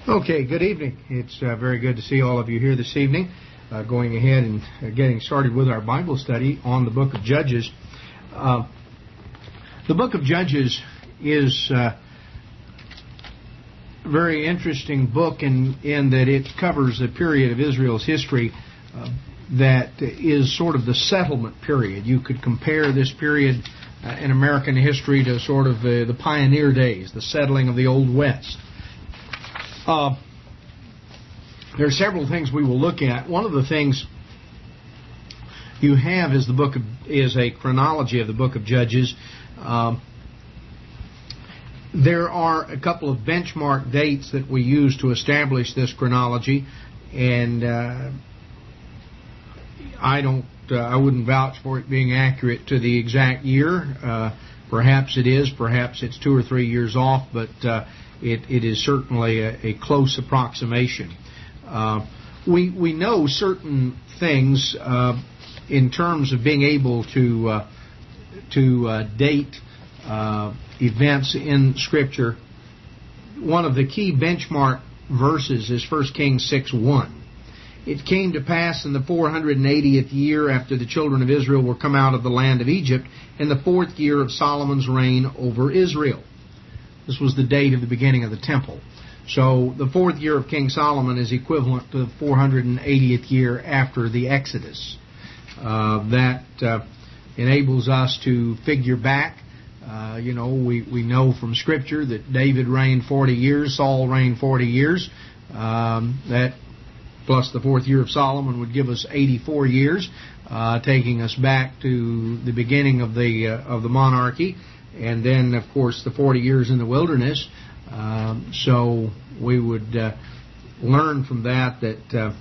Okay, good evening. It's very good to see all of you here this evening. Going ahead and getting started with our Bible study on the book of Judges. The book of Judges is a very interesting book in that it covers a period of Israel's history that is sort of the settlement period. You could compare this period in American history to sort of the pioneer days, the settling of the Old West. There are several things we will look at. One of the things you have is a chronology of the book of Judges. There are a couple of benchmark dates that we use to establish this chronology, and I wouldn't vouch for it being accurate to the exact year. Perhaps it is. Perhaps it's 2 or 3 years off, but it is certainly a close approximation. We know certain things in terms of being able to date events in Scripture. One of the key benchmark verses is 1 Kings 6:1. It came to pass in the 480th year after the children of Israel were come out of the land of Egypt, in the 4th year of Solomon's reign over Israel. This was the date of the beginning of the temple. So the 4th year of King Solomon is equivalent to the 480th year after the Exodus. That enables us to figure back. We know from Scripture that David reigned 40 years, Saul reigned 40 years. That plus the 4th year of Solomon would give us 84 years, taking us back to the beginning of the monarchy. And then, of course, the 40 years in the wilderness. So we would learn from that the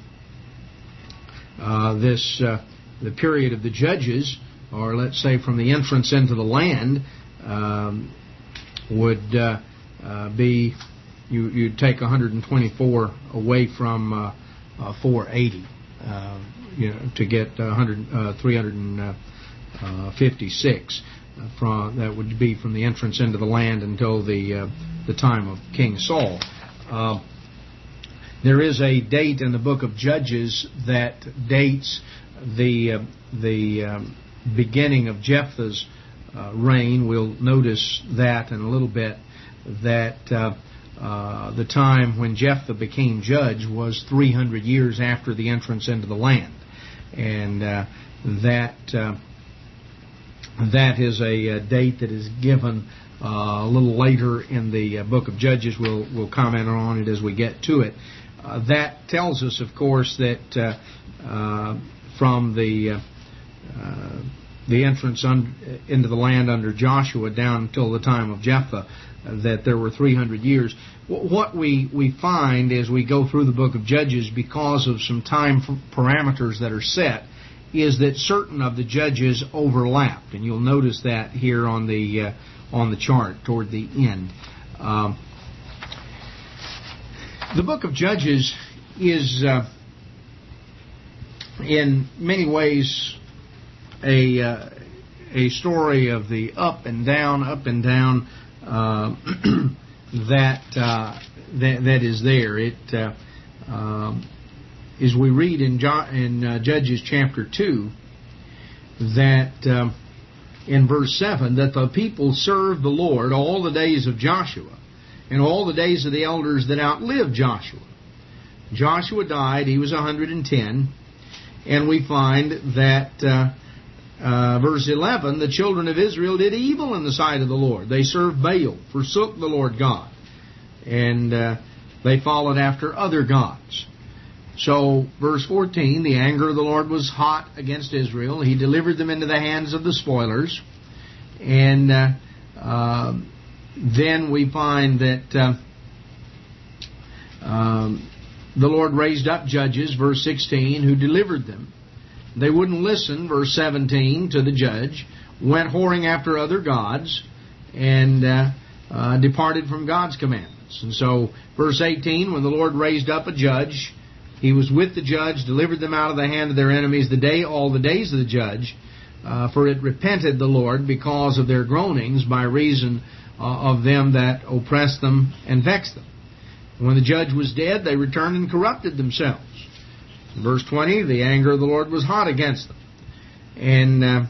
period of the Judges, or let's say from the entrance into the land, would be, you'd take 124 away from 480, to get 356. That would be from the entrance into the land until the time of King Saul. There is a date in the book of Judges that dates the beginning of Jephthah's reign. We'll notice that in a little bit, that the time when Jephthah became judge was 300 years after the entrance into the land. And that is a date that is given a little later in the book of Judges. We'll comment on it as we get to it. That tells us, of course, that from the entrance into the land under Joshua down until the time of Jephthah, that there were 300 years. What we find as we go through the book of Judges, because of some time parameters that are set, is that certain of the judges overlapped, and you'll notice that here on the chart toward the end. The book of Judges is in many ways a story of the up and down that is there. It as we read in Judges chapter 2, that in verse 7, that the people served the Lord all the days of Joshua, and all the days of the elders that outlived Joshua. Joshua died, he was 110, and we find that verse 11, the children of Israel did evil in the sight of the Lord. They served Baal, forsook the Lord God, and they followed after other gods. So, verse 14, the anger of the Lord was hot against Israel. He delivered them into the hands of the spoilers. And then we find that the Lord raised up judges, verse 16, who delivered them. They wouldn't listen, verse 17, to the judge, went whoring after other gods, and departed from God's commandments. And so, verse 18, when the Lord raised up a judge, He was with the judge, delivered them out of the hand of their enemies all the days of the judge. For it repented the Lord because of their groanings by reason of them that oppressed them and vexed them. When the judge was dead, they returned and corrupted themselves. In verse 20, the anger of the Lord was hot against them. And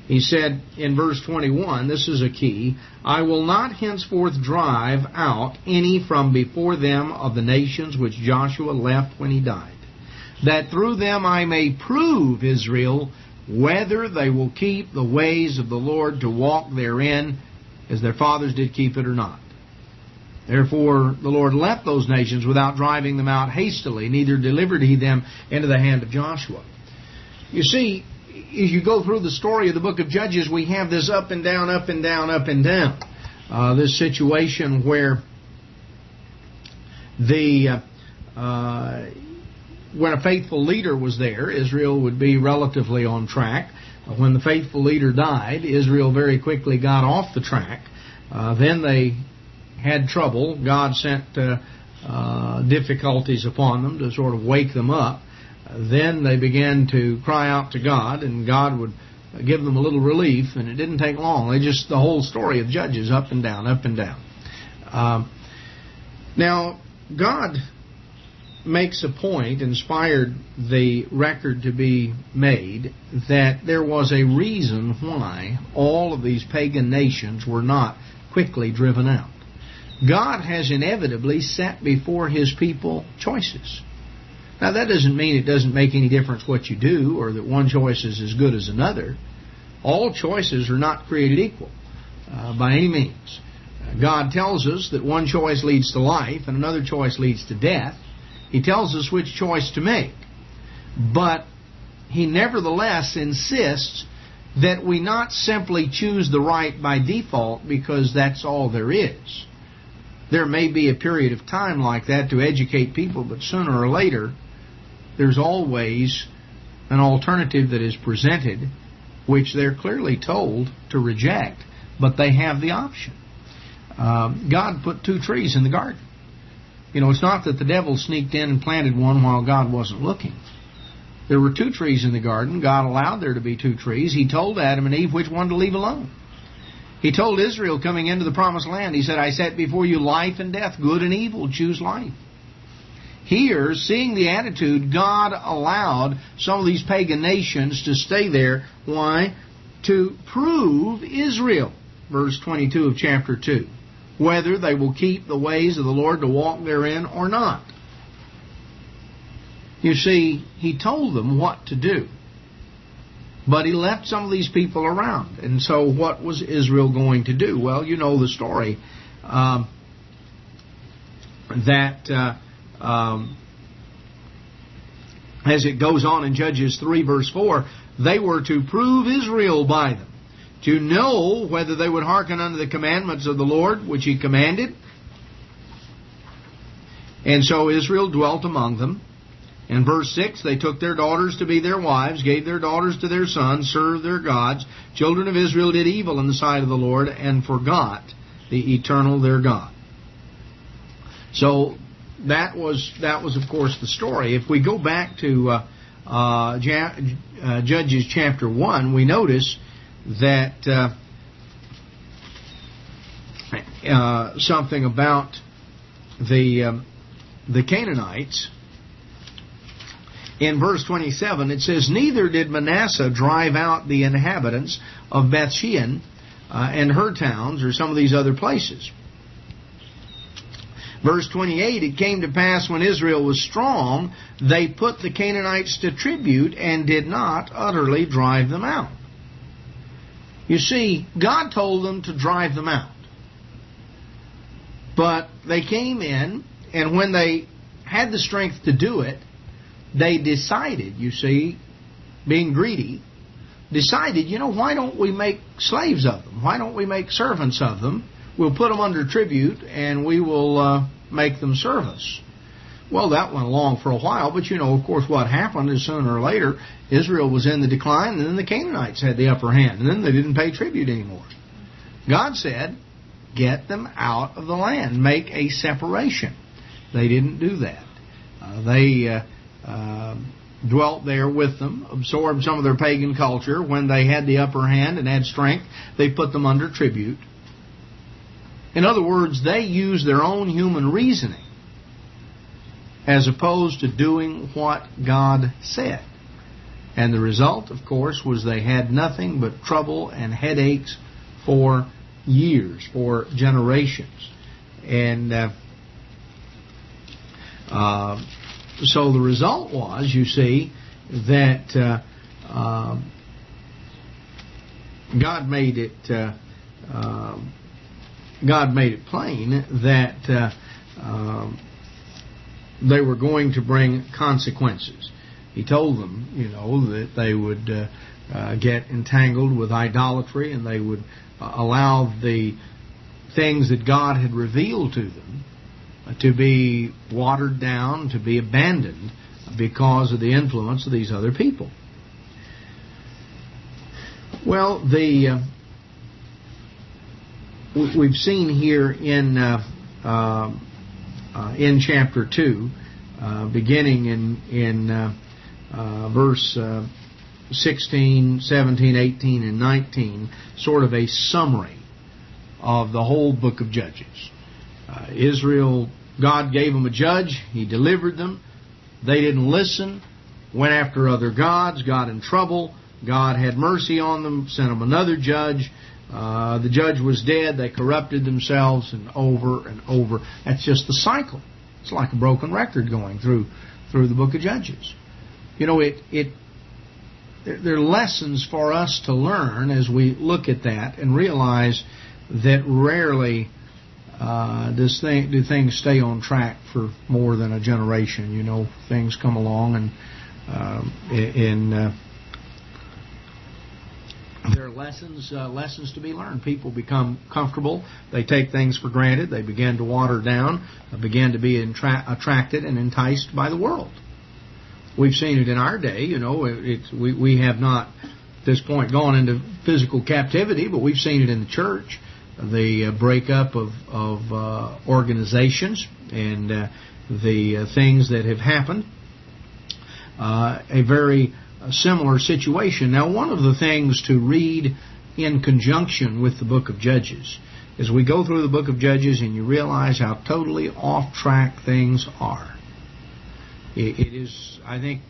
he said in verse 21, this is a key, I will not henceforth drive out any from before them of the nations which Joshua left when he died, that through them I may prove Israel whether they will keep the ways of the Lord to walk therein as their fathers did keep it or not. Therefore the Lord left those nations without driving them out hastily, neither delivered he them into the hand of Joshua. You see, as you go through the story of the book of Judges, we have this up and down, up and down, up and down. This situation where when a faithful leader was there, Israel would be relatively on track. When the faithful leader died, Israel very quickly got off the track. Then they had trouble. God sent difficulties upon them to sort of wake them up. Then they began to cry out to God, and God would give them a little relief, and it didn't take long. The whole story of Judges, up and down, up and down. Now, God makes a point, inspired the record to be made, that there was a reason why all of these pagan nations were not quickly driven out. God has inevitably set before His people choices. Now, that doesn't mean it doesn't make any difference what you do, or that one choice is as good as another. All choices are not created equal by any means. God tells us that one choice leads to life and another choice leads to death. He tells us which choice to make. But He nevertheless insists that we not simply choose the right by default because that's all there is. There may be a period of time like that to educate people, but sooner or later there's always an alternative that is presented which they're clearly told to reject, but they have the option. God put 2 trees in the garden. You know, it's not that the devil sneaked in and planted one while God wasn't looking. There were 2 trees in the garden. God allowed there to be 2 trees. He told Adam and Eve which one to leave alone. He told Israel coming into the promised land, He said, I set before you life and death, good and evil, choose life. Here, seeing the attitude, God allowed some of these pagan nations to stay there. Why? To prove Israel, verse 22 of chapter 2, whether they will keep the ways of the Lord to walk therein or not. You see, He told them what to do. But He left some of these people around. And so what was Israel going to do? Well, you know the story. As it goes on in Judges 3 verse 4, they were to prove Israel by them, to know whether they would hearken unto the commandments of the Lord, which He commanded. And so Israel dwelt among them. In verse 6, they took their daughters to be their wives, gave their daughters to their sons, served their gods. Children of Israel did evil in the sight of the Lord and forgot the eternal their God. So that was of course the story. If we go back to Judges chapter 1, we notice that something about the Canaanites. In verse 27, it says, Neither did Manasseh drive out the inhabitants of Bethshean and her towns, or some of these other places. Verse 28, It came to pass when Israel was strong, they put the Canaanites to tribute and did not utterly drive them out. You see, God told them to drive them out. But they came in, and when they had the strength to do it, they decided, you see, being greedy, decided, why don't we make slaves of them? Why don't we make servants of them? We'll put them under tribute and we will make them serve us. Well, that went along for a while, but of course what happened is sooner or later Israel was in the decline, and then the Canaanites had the upper hand, and then they didn't pay tribute anymore. God said, get them out of the land, make a separation. They didn't do that. They dwelt there with them, absorbed some of their pagan culture. When they had the upper hand and had strength, they put them under tribute. In other words, they used their own human reasoning as opposed to doing what God said. And the result, of course, was they had nothing but trouble and headaches for years, for generations. And so the result was, you see, that God made it plain that they were going to bring consequences. He told them, that they would get entangled with idolatry, and they would allow the things that God had revealed to them to be watered down, to be abandoned because of the influence of these other people. Well, we've seen here in chapter 2, beginning in verse 16, 17, 18, and 19, sort of a summary of the whole book of Judges. Israel, God gave them a judge. He delivered them. They didn't listen, went after other gods, got in trouble. God had mercy on them, sent them another judge. The judge was dead. They corrupted themselves, and over and over. That's just the cycle. It's like a broken record going through the book of Judges. There are lessons for us to learn as we look at that and realize that rarely do things stay on track for more than a generation. Things come along, and there are lessons to be learned. People become comfortable. They take things for granted. They begin to water down, begin to be attracted and enticed by the world. We've seen it in our day. We have not at this point gone into physical captivity, but we've seen it in the church. The breakup of organizations and the things that have happened. A very similar situation. Now, one of the things to read in conjunction with the book of Judges is we go through the book of Judges and you realize how totally off track things are. It is, I think,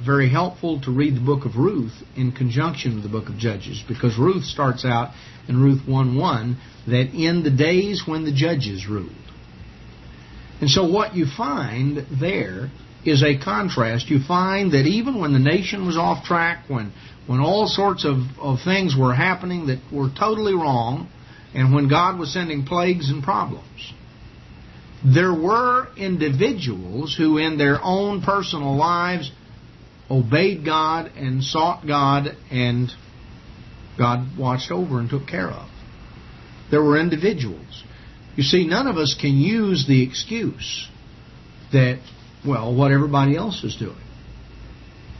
very helpful to read the book of Ruth in conjunction with the book of Judges, because Ruth starts out in Ruth 1:1 that in the days when the judges ruled. And so what you find there is a contrast. You find that even when the nation was off track, when all sorts of things were happening that were totally wrong, and when God was sending plagues and problems, there were individuals who in their own personal lives obeyed God and sought God, and God watched over and took care of. There were individuals. You see, none of us can use the excuse that, what everybody else is doing.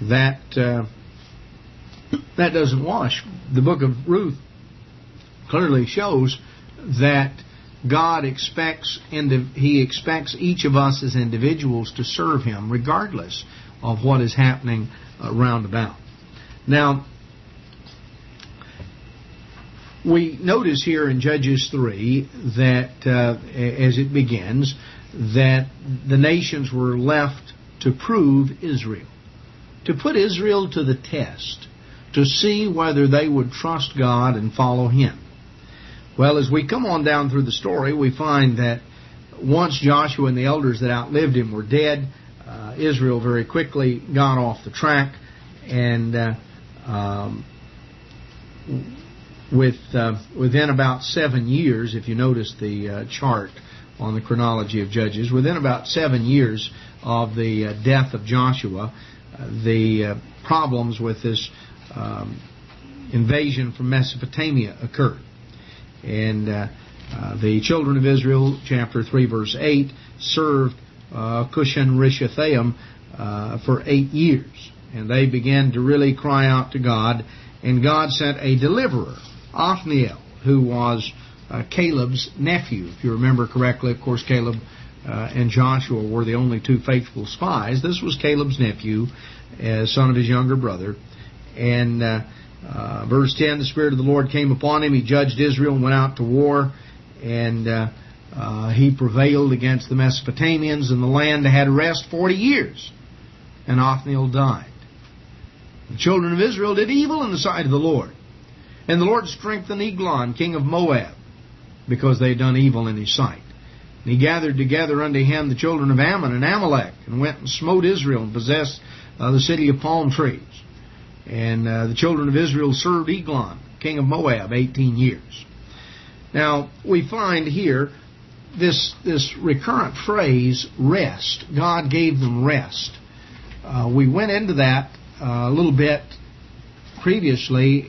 That doesn't wash. The book of Ruth clearly shows that God expects each of us as individuals to serve Him regardless of what is happening round about. Now, we notice here in Judges 3 that as it begins, that the nations were left to prove Israel, to put Israel to the test, to see whether they would trust God and follow Him. Well, as we come on down through the story, we find that once Joshua and the elders that outlived him were dead, Israel very quickly got off the track, and within about 7 years, if you notice the chart on the chronology of Judges, within about 7 years of the death of Joshua, the problems with this invasion from Mesopotamia occurred. And the children of Israel, chapter 3, verse 8, served Cushan-Rishathaim for 8 years. And they began to really cry out to God. And God sent a deliverer, Othniel, who was Caleb's nephew. If you remember correctly, of course, Caleb and Joshua were the only two faithful spies. This was Caleb's nephew, son of his younger brother. And verse 10, the Spirit of the Lord came upon him. He judged Israel and went out to war. And He prevailed against the Mesopotamians, and the land had rest 40 years. And Othniel died. The children of Israel did evil in the sight of the Lord. And the Lord strengthened Eglon, king of Moab, because they had done evil in his sight. And he gathered together unto him the children of Ammon and Amalek, and went and smote Israel, and possessed the city of palm trees. And the children of Israel served Eglon, king of Moab, 18 years. Now, we find here this recurrent phrase, rest. God gave them rest. We went into that a little bit previously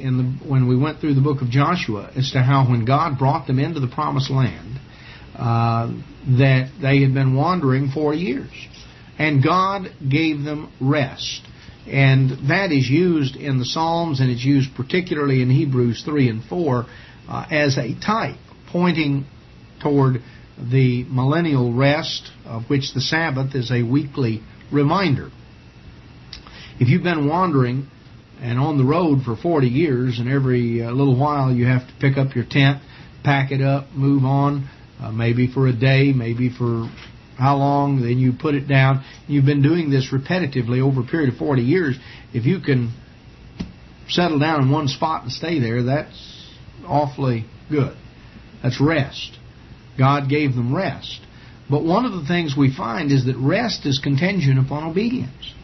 when we went through the book of Joshua as to how when God brought them into the promised land, that they had been wandering 40 years. And God gave them rest. And that is used in the Psalms, and it's used particularly in Hebrews 3 and 4 as a type pointing toward the millennial rest, of which the Sabbath is a weekly reminder. If you've been wandering and on the road for 40 years, and every little while you have to pick up your tent, pack it up, move on, maybe for a day, maybe for how long, then you put it down. You've been doing this repetitively over a period of 40 years. If you can settle down in one spot and stay there, that's awfully good. That's rest. God gave them rest. But one of the things we find is that rest is contingent upon obedience.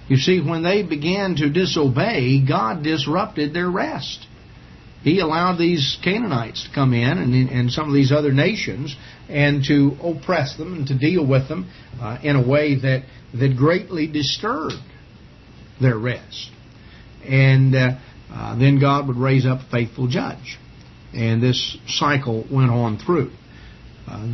You see, when they began to disobey, God disrupted their rest. He allowed these Canaanites to come in and some of these other nations and to oppress them and to deal with them in a way that greatly disturbed their rest. And then God would raise up a faithful judge. And this cycle went on through.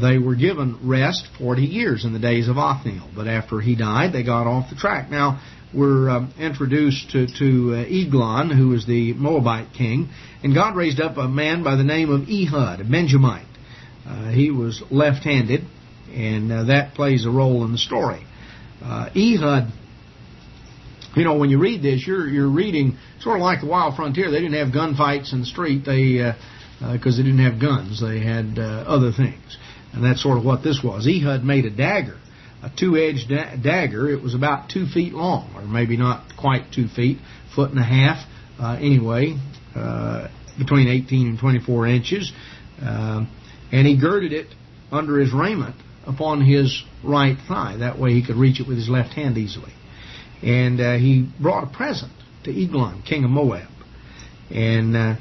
They were given rest 40 years in the days of Othniel. But after he died, they got off the track. Now, we're introduced to Eglon, who was the Moabite king. And God raised up a man by the name of Ehud, a Benjamite. He was left-handed, and that plays a role in the story. Ehud, you know, when you read this, you're reading sort of like the Wild Frontier. They didn't have gunfights in the street because they didn't have guns. They had other things. And that's sort of what this was. Ehud made a dagger, a two-edged dagger. It was about 2 feet long, or maybe not quite 2 feet, 1.5 foot anyway, between 18 and 24 inches. And he girded it under his raiment upon his right thigh. That way he could reach it with his left hand easily. And he brought a present to Eglon, king of Moab. And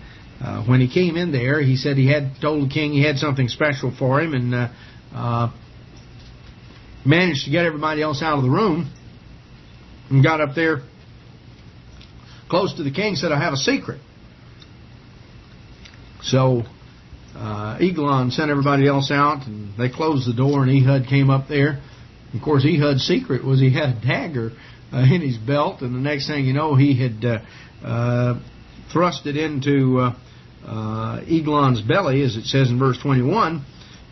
when he came in there, he said he had told the king he had something special for him, and managed to get everybody else out of the room, and got up there close to the king, said, "I have a secret." So Eglon sent everybody else out, and they closed the door, and Ehud came up there. Of course, Ehud's secret was he had a dagger in his belt, and the next thing you know, he had thrust it into Eglon's belly, as it says in verse 21.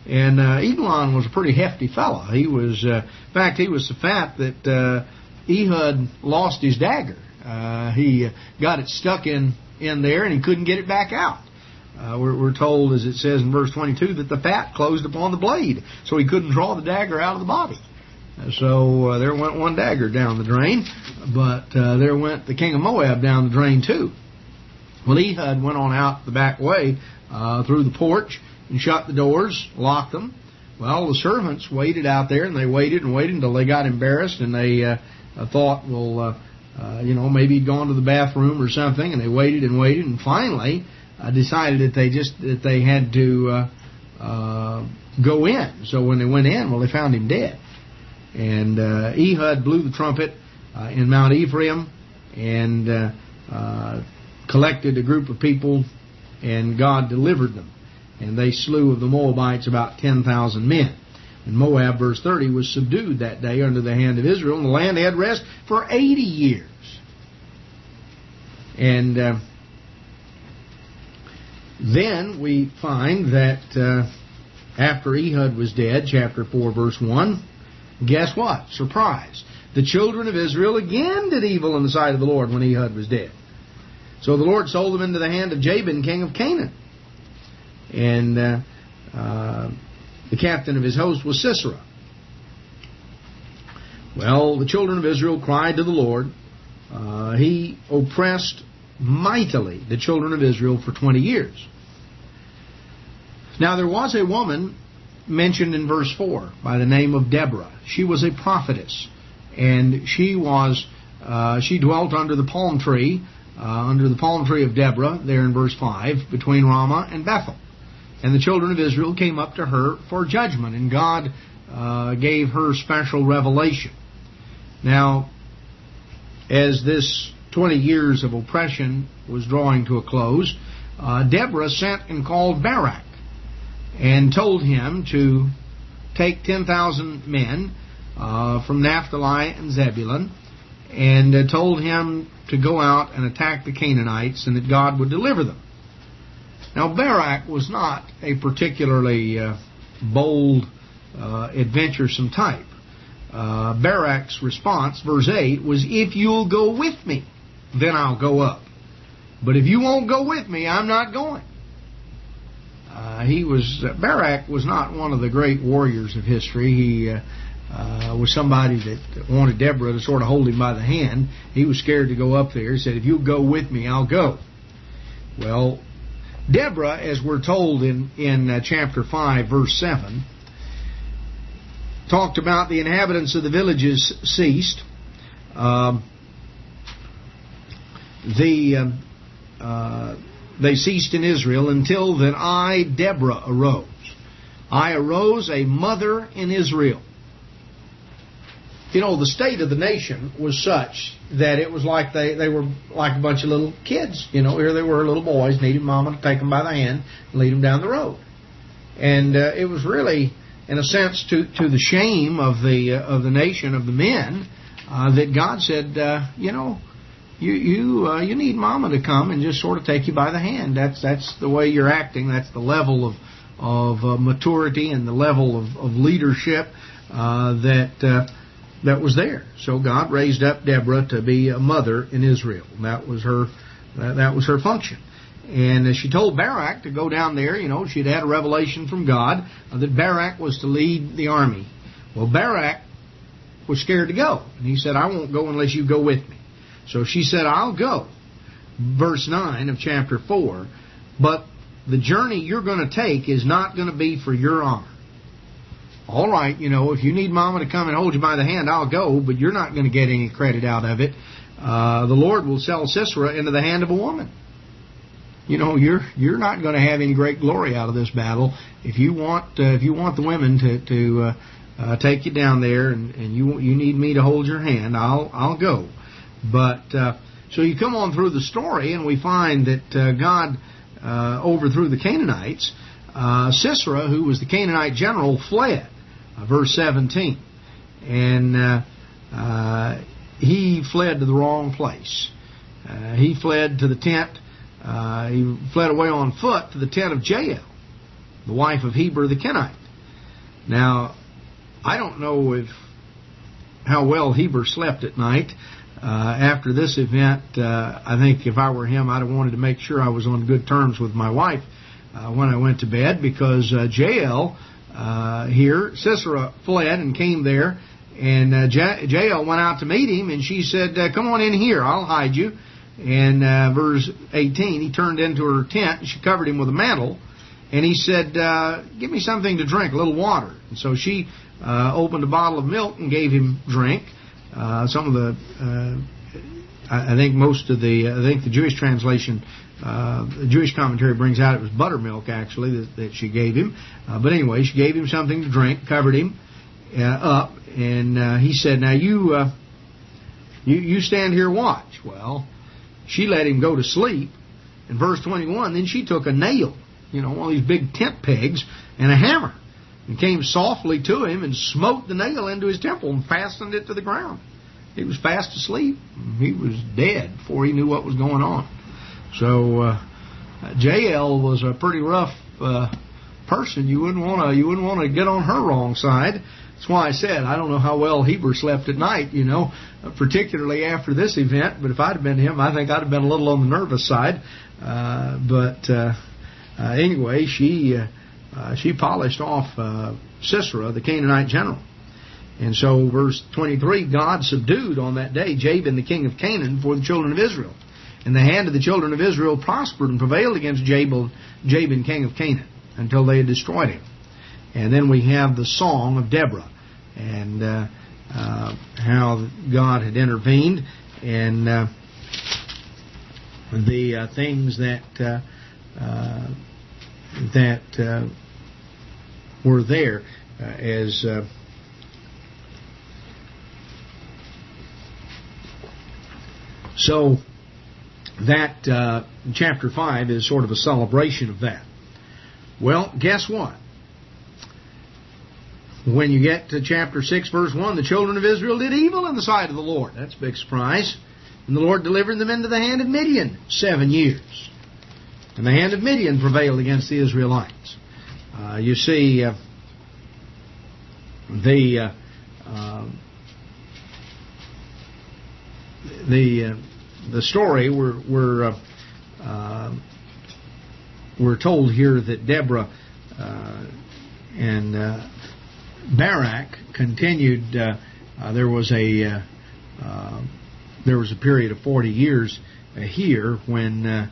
And Eglon was a pretty hefty fellow. He was, in fact, he was so fat that Ehud lost his dagger. He got it stuck in there, and he couldn't get it back out. We're told, as it says in verse 22, that the fat closed upon the blade, so he couldn't draw the dagger out of the body. So there went one dagger down the drain, but there went the king of Moab down the drain too. Well, Ehud went on out the back way through the porch and shut the doors, locked them. Well, the servants waited out there, and they waited and waited until they got embarrassed, and they thought, well, maybe he'd gone to the bathroom or something, and they waited and waited, and finally decided that they had to go in. So when they went in, well, they found him dead. And Ehud blew the trumpet in Mount Ephraim and collected a group of people, and God delivered them. And they slew of the Moabites about 10,000 men. And Moab, verse 30, was subdued that day under the hand of Israel, and the land had rest for 80 years. And then we find that after Ehud was dead, chapter 4, verse 1, guess what? Surprise. The children of Israel again did evil in the sight of the Lord when Ehud was dead. So the Lord sold them into the hand of Jabin, king of Canaan. And The captain of his host was Sisera. Well, the children of Israel cried to the Lord. He oppressed mightily the children of Israel for 20 years. Now there was a woman mentioned in verse 4 by the name of Deborah. She was a prophetess, and she dwelt under the palm tree of Deborah, there in verse 5, between Ramah and Bethel. And the children of Israel came up to her for judgment, and God gave her special revelation. Now, as this 20 years of oppression was drawing to a close, Deborah sent and called Barak and told him to take 10,000 men from Naphtali and Zebulun, and told him to go out and attack the Canaanites and that God would deliver them. Now, Barak was not a particularly bold, adventuresome type. Barak's response, verse 8, was, "If you'll go with me, then I'll go up. But if you won't go with me, I'm not going." Barak was not one of the great warriors of history. He was somebody that wanted Deborah to sort of hold him by the hand. He was scared to go up there. He said, "If you'll go with me, I'll go." Well, Deborah, as we're told in chapter 5, verse 7, talked about the inhabitants of the villages ceased. They ceased in Israel until that I, Deborah, arose. I arose a mother in Israel. You know, the state of the nation was such that it was like they were like a bunch of little kids. You know, here they were, little boys, needing mama to take them by the hand and lead them down the road. And it was really, in a sense, to the shame of the nation, of the men, that God said, you need mama to come and just sort of take you by the hand. That's the way you're acting. That's the level of maturity and the level of leadership that was there. So God raised up Deborah to be a mother in Israel. That was her function. And she told Barak to go down there. You know, she'd had a revelation from God that Barak was to lead the army. Well, Barak was scared to go, and he said, "I won't go unless you go with me." So she said, "I'll go." Verse 9 of chapter 4, "But the journey you're going to take is not going to be for your honor." All right, if you need mama to come and hold you by the hand, I'll go, but you're not going to get any credit out of it. The Lord will sell Sisera into the hand of a woman. You're not going to have any great glory out of this battle. If you want the women to take you down there, and you need me to hold your hand, I'll go. But so you come on through the story, and we find that God overthrew the Canaanites. Sisera, who was the Canaanite general, fled. Verse 17, and he fled to the wrong place. He fled to the tent. He fled away on foot to the tent of Jael, the wife of Heber the Kenite. Now, I don't know how well Heber slept at night. After this event, I think if I were him, I'd have wanted to make sure I was on good terms with my wife when I went to bed, because Jael here, Sisera fled and came there, and Jael went out to meet him, and she said, "Come on in here, I'll hide you." And verse 18, he turned into her tent, and she covered him with a mantle, and he said, "Give me something to drink, a little water." And so she opened a bottle of milk and gave him drink. Some of the, I think the Jewish translation, the Jewish commentary brings out it was buttermilk, actually, that she gave him. But anyway, she gave him something to drink, covered him up, and he said, "Now you stand here watch." Well, she let him go to sleep. In verse 21, then she took a nail, one of these big tent pegs, and a hammer, and came softly to him and smote the nail into his temple and fastened it to the ground. He was fast asleep. He was dead before he knew what was going on. So Jael was a pretty rough person. You wouldn't want to get on her wrong side. That's why I said I don't know how well Heber slept at night, particularly after this event. But if I'd have been him, I think I'd have been a little on the nervous side. Anyway, she she polished off Sisera, the Canaanite general. And so, verse 23, God subdued on that day Jabin, the king of Canaan, for the children of Israel. And the hand of the children of Israel prospered and prevailed against Jabin, king of Canaan, until they had destroyed him. And then we have the song of Deborah, and how God had intervened, and the things that were there as so that chapter 5 is sort of a celebration of that. Well, guess what? When you get to chapter 6, verse 1, the children of Israel did evil in the sight of the Lord. That's a big surprise. And the Lord delivered them into the hand of Midian 7 years. And the hand of Midian prevailed against the Israelites. You see, the story we're told here that Deborah and Barak continued. There was a period of 40 years here when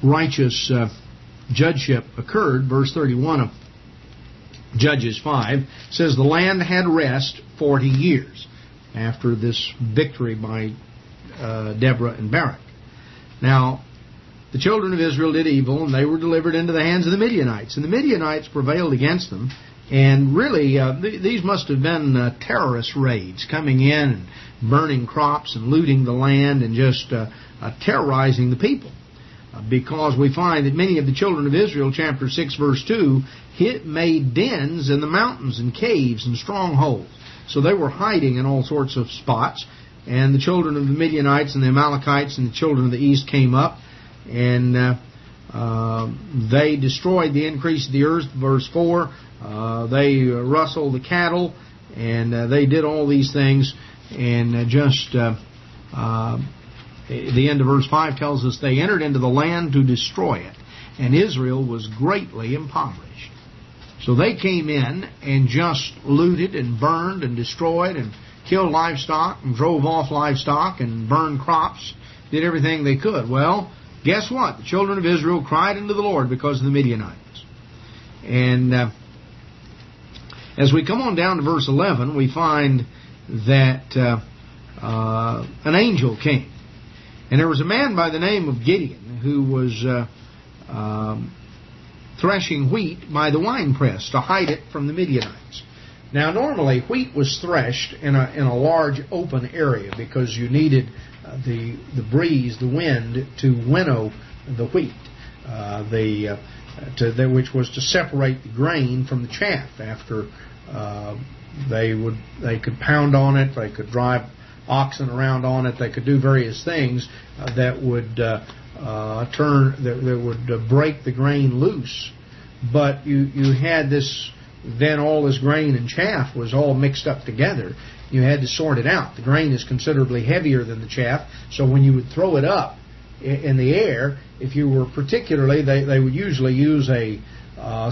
righteous judgeship occurred. Verse 31 of Judges 5 says the land had rest 40 years after this victory by Deborah and Barak. Now, the children of Israel did evil, and they were delivered into the hands of the Midianites. And the Midianites prevailed against them. And really, these must have been terrorist raids, coming in and burning crops and looting the land and just terrorizing the people. Because we find that many of the children of Israel, chapter 6, verse 2, made dens in the mountains and caves and strongholds. So they were hiding in all sorts of spots. And the children of the Midianites and the Amalekites and the children of the east came up, and they destroyed the increase of the earth, verse 4. They rustled the cattle, and they did all these things. And the end of verse 5 tells us they entered into the land to destroy it, and Israel was greatly impoverished. So they came in and just looted and burned and destroyed and killed livestock and drove off livestock and burned crops, did everything they could. Well, guess what? The children of Israel cried unto the Lord because of the Midianites. And as we come on down to verse 11, we find that an angel came. And there was a man by the name of Gideon who was threshing wheat by the winepress to hide it from the Midianites. Now, normally, wheat was threshed in a large open area because you needed the breeze, the wind, to winnow the wheat, which was to separate the grain from the chaff. After they could pound on it, they could drive oxen around on it, they could do various things that would break the grain loose. But you had this. Then all this grain and chaff was all mixed up together. You had to sort it out. The grain is considerably heavier than the chaff, so when you would throw it up in the air, if you were particularly, they would usually use a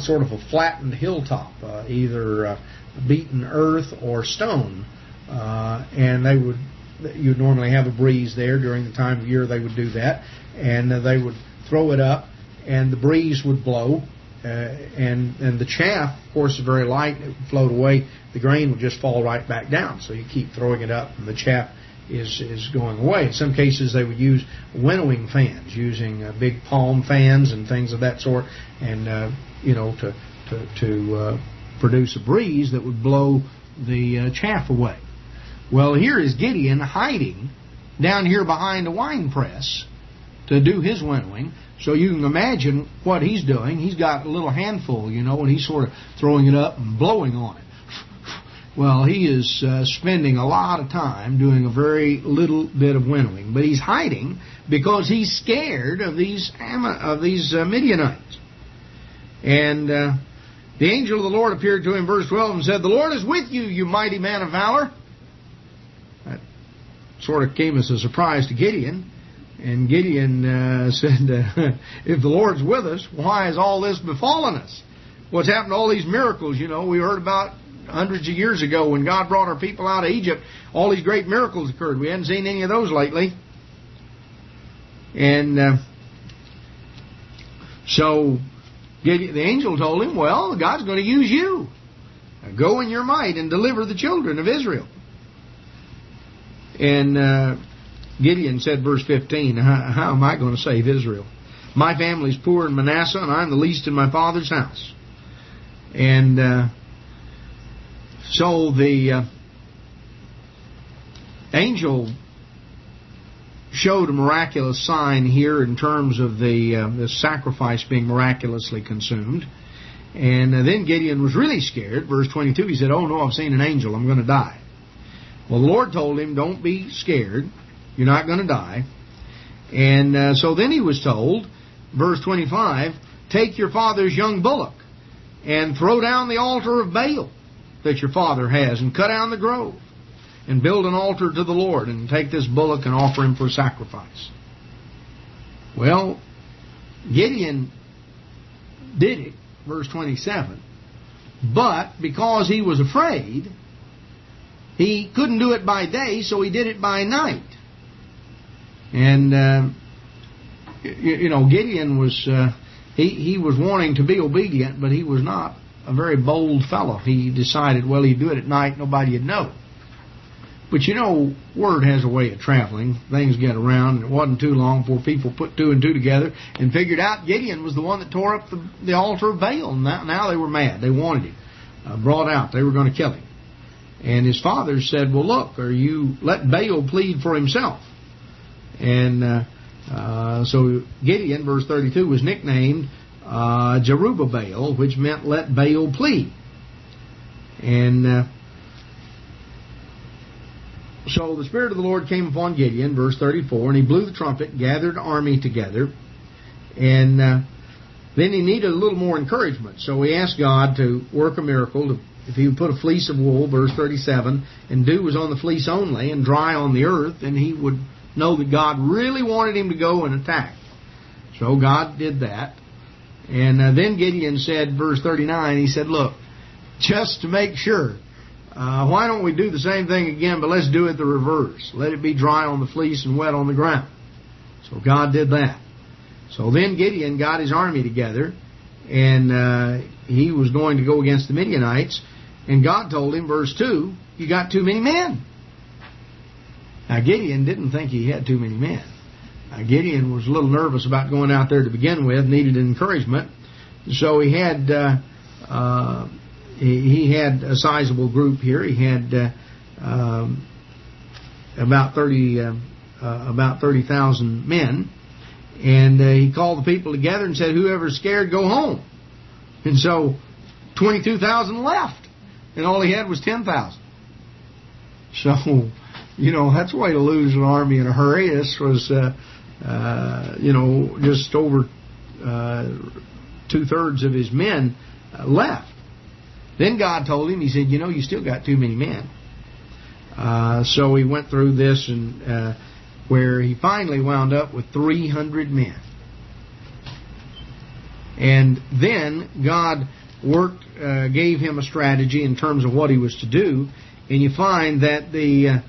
sort of a flattened hilltop, either beaten earth or stone, and you'd normally have a breeze there during the time of year they would do that, and they would throw it up, and the breeze would blow. And the chaff, of course, is very light. It would float away. The grain would just fall right back down. So you keep throwing it up, and the chaff is going away. In some cases, they would use winnowing fans, using big palm fans and things of that sort, and to produce a breeze that would blow the chaff away. Well, here is Gideon hiding down here behind a wine press to do his winnowing. So you can imagine what he's doing. He's got a little handful, and he's sort of throwing it up and blowing on it. Well, he is spending a lot of time doing a very little bit of winnowing. But he's hiding because he's scared of these Midianites. And the angel of the Lord appeared to him, verse 12, and said, "The Lord is with you, you mighty man of valor." That sort of came as a surprise to Gideon. And Gideon said, if the Lord's with us, why has all this befallen us? What's happened to all these miracles? You know, we heard about hundreds of years ago when God brought our people out of Egypt, all these great miracles occurred. We hadn't seen any of those lately. And so Gideon, the angel told him, well, God's going to use you. Go in your might and deliver the children of Israel. And Gideon said, verse 15, how am I going to save Israel? My family's poor in Manasseh, and I'm the least in my father's house. And so the angel showed a miraculous sign here in terms of the sacrifice being miraculously consumed. And then Gideon was really scared. Verse 22, he said, oh no, I've seen an angel, I'm going to die. Well, the Lord told him, don't be scared. You're not going to die. And so then he was told, verse 25, take your father's young bullock and throw down the altar of Baal that your father has and cut down the grove and build an altar to the Lord and take this bullock and offer him for sacrifice. Well, Gideon did it, verse 27. But because he was afraid, he couldn't do it by day, so he did it by night. And, you know, Gideon was, he was wanting to be obedient, but he was not a very bold fellow. He decided, well, he'd do it at night, nobody would know. But you know, word has a way of traveling. Things get around, and it wasn't too long before people put two and two together and figured out Gideon was the one that tore up the altar of Baal. And now they were mad. They wanted him brought out. They were going to kill him. And his father said, well, look, let Baal plead for himself. And so Gideon, verse 32, was nicknamed Jerubbaal, which meant let Baal plead. And so the Spirit of the Lord came upon Gideon, verse 34, and he blew the trumpet, gathered an army together, and then he needed a little more encouragement. So he asked God to work a miracle. If he would put a fleece of wool, verse 37, and dew was on the fleece only and dry on the earth, and he would know that God really wanted him to go and attack. So God did that. And then Gideon said, verse 39, he said, look, just to make sure, why don't we do the same thing again, but let's do it the reverse. Let it be dry on the fleece and wet on the ground. So God did that. So then Gideon got his army together, and he was going to go against the Midianites. And God told him, verse 2, you got too many men. Now Gideon didn't think he had too many men. Gideon was a little nervous about going out there to begin with, needed encouragement. So he had a sizable group here. He had about 30,000 men. And he called the people together and said, whoever's scared, go home. And so 22,000 left. And all he had was 10,000. So, you know, that's a way to lose an army in a hurry. This was, just over 2/3 of his men left. Then God told him, he said, you know, you still got too many men. So he went through this, and where he finally wound up with 300 men. And then God gave him a strategy in terms of what he was to do, and you find that the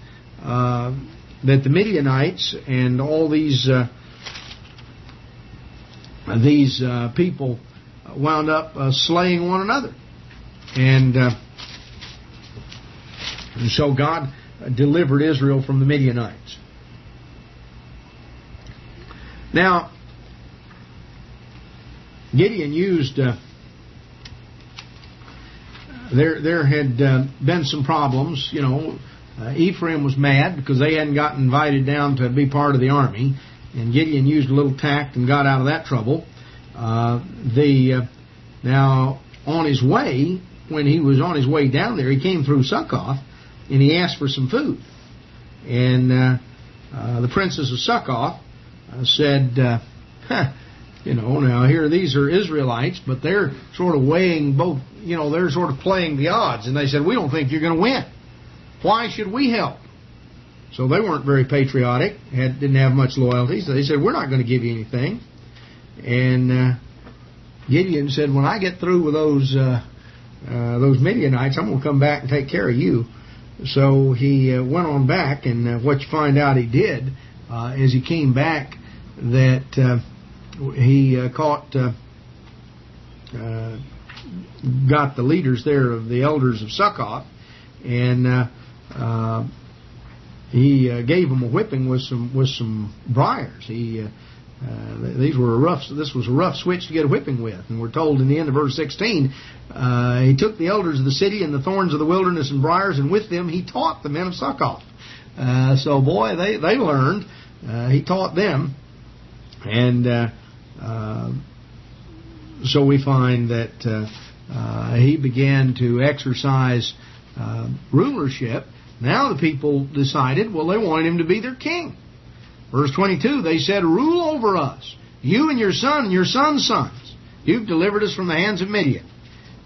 Midianites and all these people wound up slaying one another, and so God delivered Israel from the Midianites. Now, Gideon used. There had been some problems. You know, Ephraim was mad because they hadn't gotten invited down to be part of the army, and Gideon used a little tact and got out of that trouble. Now, on his way, when he was on his way down there, he came through Succoth, and he asked for some food. And the princess of Succoth said, you know, now here these are Israelites, but they're sort of weighing both, you know, they're sort of playing the odds. And they said, we don't think you're going to win. Why should we help? So they weren't very patriotic, didn't have much loyalty. So they said, we're not going to give you anything. And Gideon said, when I get through with those Midianites, I'm going to come back and take care of you. So he went on back, and what you find out he did is he came back that he got the leaders there of the elders of Succoth, and he gave them a whipping with some briars. This was a rough switch to get a whipping with, and we're told in the end of verse 16, he took the elders of the city and the thorns of the wilderness and briars, and with them he taught the men of Succoth. So boy, they learned. He taught them, and so we find that he began to exercise rulership. Now the people decided, well, they wanted him to be their king. Verse 22, they said, rule over us, you and your son and your son's sons. You've delivered us from the hands of Midian.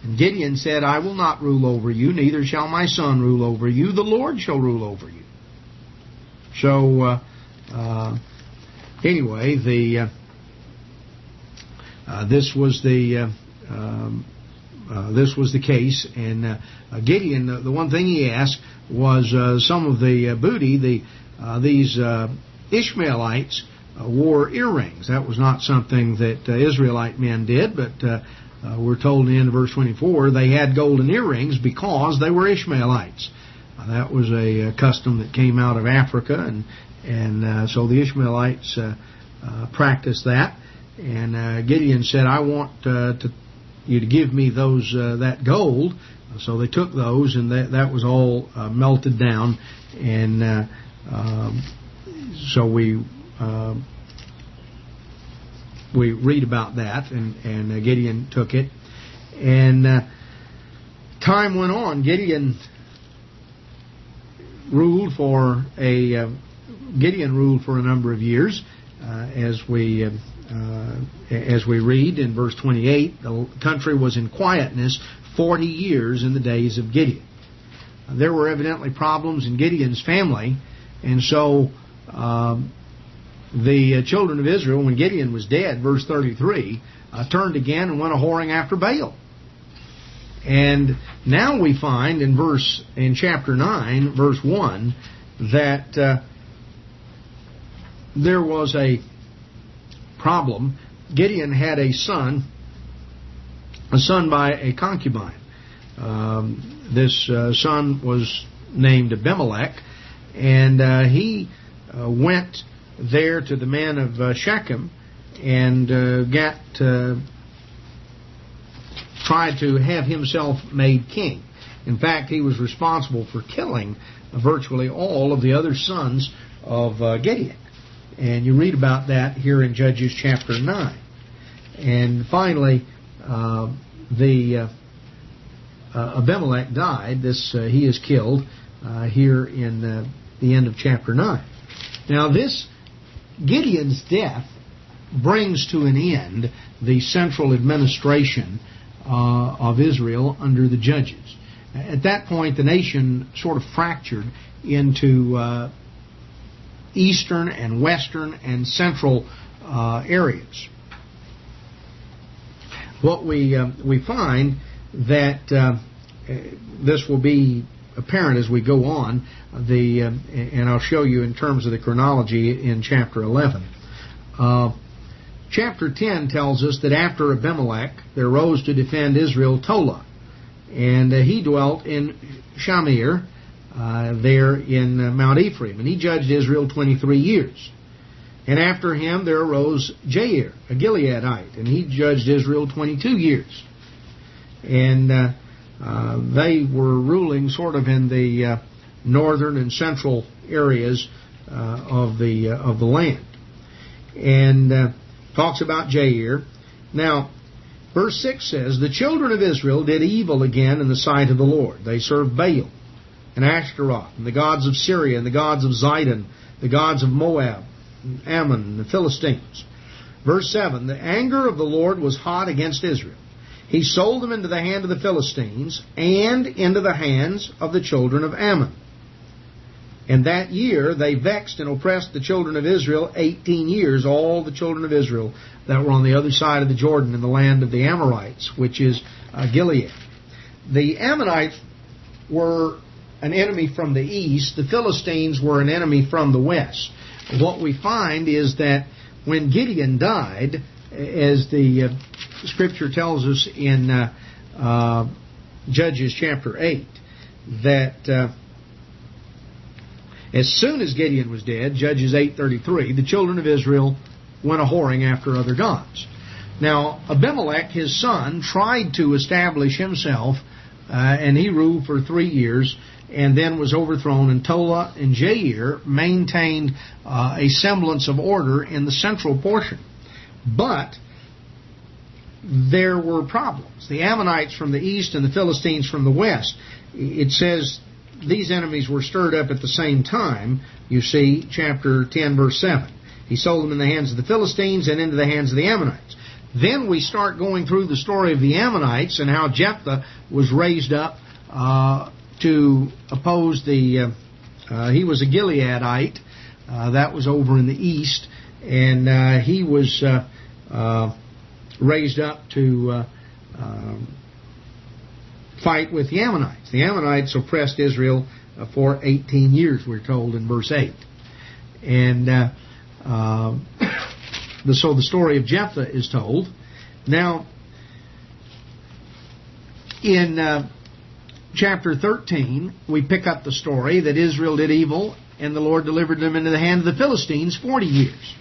And Gideon said, I will not rule over you, neither shall my son rule over you. The Lord shall rule over you. So, anyway, this was the case, and Gideon, the one thing he asked was some of the booty. These Ishmaelites wore earrings. That was not something that Israelite men did, but we're told in the end of verse 24 they had golden earrings because they were Ishmaelites. That was a custom that came out of Africa, and so the Ishmaelites practiced that. And Gideon said, I want you to give me that gold. So they took those, and that was all melted down. And so we read about that, and Gideon took it. And time went on. Gideon ruled for a number of years, as we read in verse 28. The country was in quietness 40 years in the days of Gideon. There were evidently problems in Gideon's family, and so the children of Israel, when Gideon was dead, verse 33, turned again and went a-whoring after Baal. And now we find in chapter 9, verse 1, that there was a problem. Gideon had a son by a concubine. This son was named Abimelech, and he went there to the men of Shechem and tried to have himself made king. In fact, he was responsible for killing virtually all of the other sons of Gideon. And you read about that here in Judges chapter 9. And finally, Abimelech died. He is killed here in the end of chapter 9. Now, this Gideon's death brings to an end the central administration of Israel under the judges. At that point, the nation sort of fractured into eastern and western and central areas. What we find that this will be apparent as we go on, and I'll show you in terms of the chronology in chapter 11. Chapter 10 tells us that after Abimelech, there rose to defend Israel Tola, and he dwelt in Shamir, there in Mount Ephraim, and he judged Israel 23 years. And after him there arose Jair, a Gileadite, and he judged Israel 22 years. And they were ruling sort of in the northern and central areas of the land. And talks about Jair. Now, verse 6 says, the children of Israel did evil again in the sight of the Lord. They served Baal and Ashtaroth, and the gods of Syria, and the gods of Zidon, the gods of Moab, and Ammon, and the Philistines. Verse 7, the anger of the Lord was hot against Israel. He sold them into the hand of the Philistines and into the hands of the children of Ammon. And that year they vexed and oppressed the children of Israel 18 years, all the children of Israel that were on the other side of the Jordan in the land of the Amorites, which is Gilead. The Ammonites were an enemy from the east. The Philistines were an enemy from the west. What we find is that when Gideon died, as the Scripture tells us in Judges chapter 8, that as soon as Gideon was dead, Judges 8:33, the children of Israel went a-whoring after other gods. Now, Abimelech, his son, tried to establish himself, and he ruled for 3 years, and then was overthrown, and Tola and Jair maintained a semblance of order in the central portion. But there were problems. The Ammonites from the east and the Philistines from the west. It says these enemies were stirred up at the same time. You see, chapter 10, verse 7. He sold them in the hands of the Philistines and into the hands of the Ammonites. Then we start going through the story of the Ammonites and how Jephthah was raised up to oppose the... he was a Gileadite. That was over in the east. And he was raised up to fight with the Ammonites. The Ammonites oppressed Israel for 18 years, we're told in verse 8. And so the story of Jephthah is told. Now, in chapter 13, we pick up the story that Israel did evil, and the Lord delivered them into the hand of the Philistines 40 years.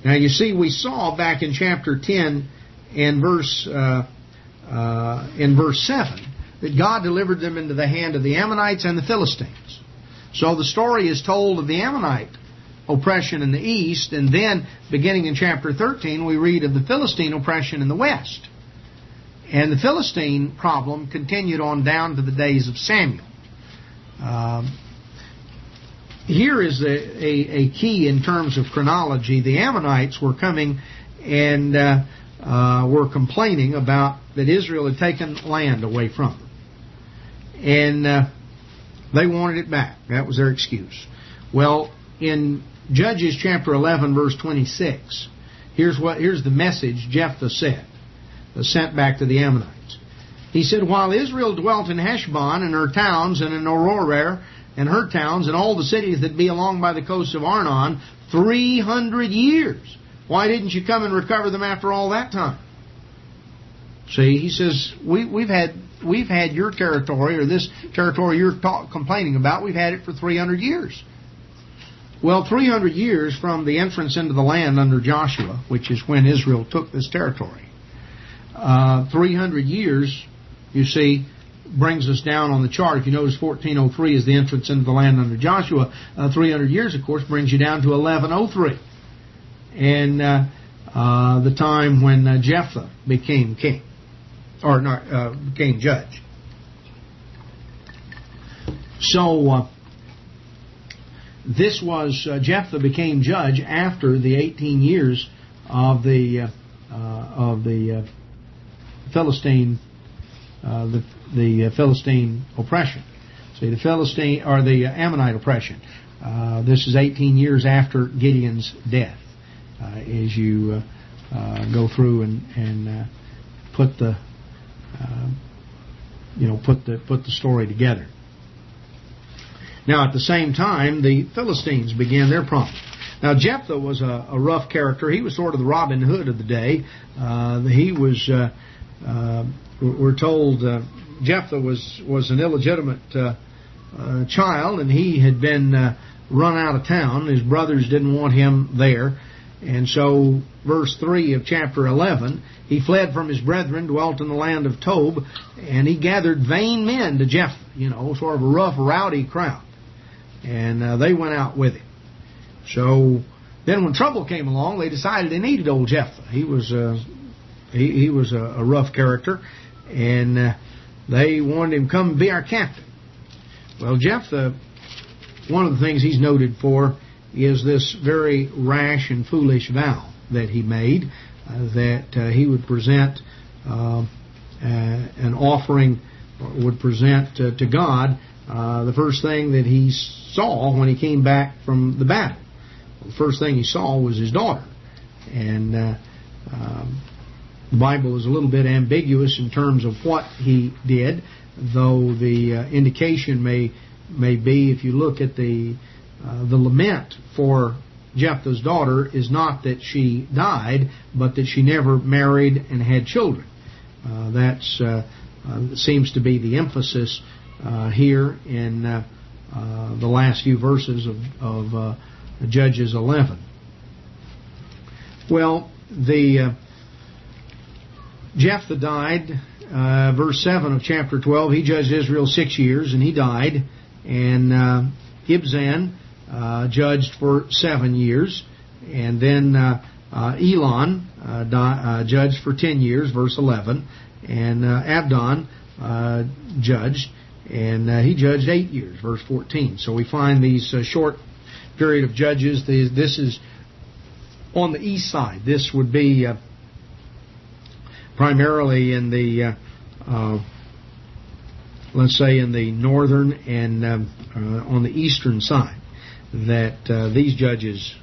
Now, you see, we saw back in chapter 10 and verse 7 that God delivered them into the hand of the Ammonites and the Philistines. So the story is told of the Ammonite oppression in the east, and then beginning in chapter 13 we read of the Philistine oppression in the west. And the Philistine problem continued on down to the days of Samuel. Here is a key in terms of chronology. The Ammonites were coming and were complaining about that Israel had taken land away from them. And they wanted it back. That was their excuse. Well, in Judges chapter 11, verse 26, here's the message Jephthah said, sent back to the Ammonites. He said, while Israel dwelt in Heshbon and her towns, and in Aroer and her towns, and all the cities that be along by the coast of Arnon, 300 years. Why didn't you come and recover them after all that time? See, he says, we've had your territory, or this territory you're complaining about, we've had it for 300 years. Well, 300 years from the entrance into the land under Joshua, which is when Israel took this territory. 300 years, you see, brings us down on the chart. If you notice, 1403 is the entrance into the land under Joshua. 300 years, of course, brings you down to 1103. And the time when Jephthah became king, or became judge. So this was Jephthah became judge after the 18 years of the Philistine the Philistine oppression. See, the Philistine or the Ammonite oppression. This is 18 years after Gideon's death. As you go through and put the put the story together. Now, at the same time, the Philistines began their problem. Now, Jephthah was a rough character. He was sort of the Robin Hood of the day. He was, we're told, Jephthah was an illegitimate child, and he had been run out of town. His brothers didn't want him there. And so, verse 3 of chapter 11, he fled from his brethren, dwelt in the land of Tob, and he gathered vain men to Jephthah, sort of a rough, rowdy crowd. And they went out with him. So, then when trouble came along, they decided they needed old Jephthah. He was a rough character, and they wanted him to come and be our captain. Well, Jephthah, one of the things he's noted for is this very rash and foolish vow that he made, that he would present an offering, would present to God the first thing that he saw when he came back from the battle. The first thing he saw was his daughter. And the Bible is a little bit ambiguous in terms of what he did, though the indication may be, if you look at the lament for Jephthah's daughter, is not that she died, but that she never married and had children. That seems to be the emphasis here in the last few verses of Judges 11. Well, Jephthah died, verse 7 of chapter 12. He judged Israel 6 years, and he died. And Ibzan judged for 7 years. And then Elon judged for 10 years, verse 11. And Abdon judged, and he judged 8 years, verse 14. So we find these short period of judges. This is on the east side. This would be primarily in the, let's say, in the northern and on the eastern side that these judges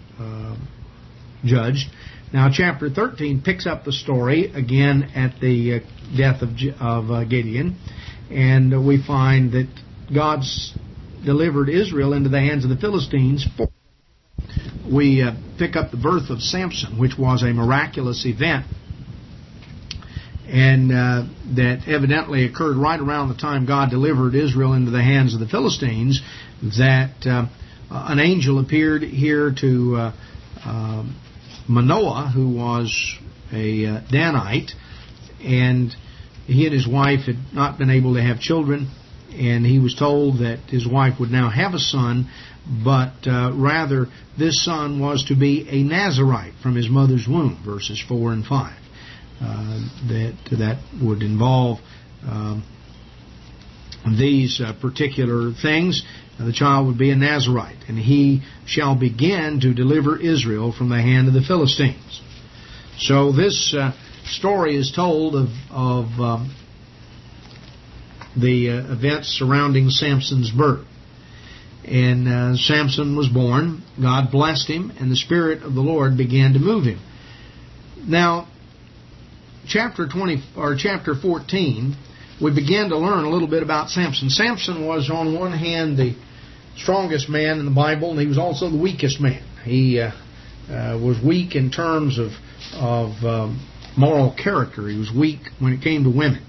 judged. Now, chapter 13 picks up the story again at the death of Gideon, and we find that God's delivered Israel into the hands of the Philistines. We pick up the birth of Samson, which was a miraculous event, and that evidently occurred right around the time God delivered Israel into the hands of the Philistines, that an angel appeared here to Manoah, who was a Danite, and he and his wife had not been able to have children, and he was told that his wife would now have a son, but rather this son was to be a Nazirite from his mother's womb, verses 4 and 5. That would involve these particular things. The child would be a Nazirite, and he shall begin to deliver Israel from the hand of the Philistines. So this story is told of the events surrounding Samson's birth. And Samson was born. God blessed him, and the Spirit of the Lord began to move him. Now, chapter 14, we begin to learn a little bit about Samson. Samson was, on one hand, the strongest man in the Bible, and he was also the weakest man. He was weak in terms of moral character. He was weak when it came to women.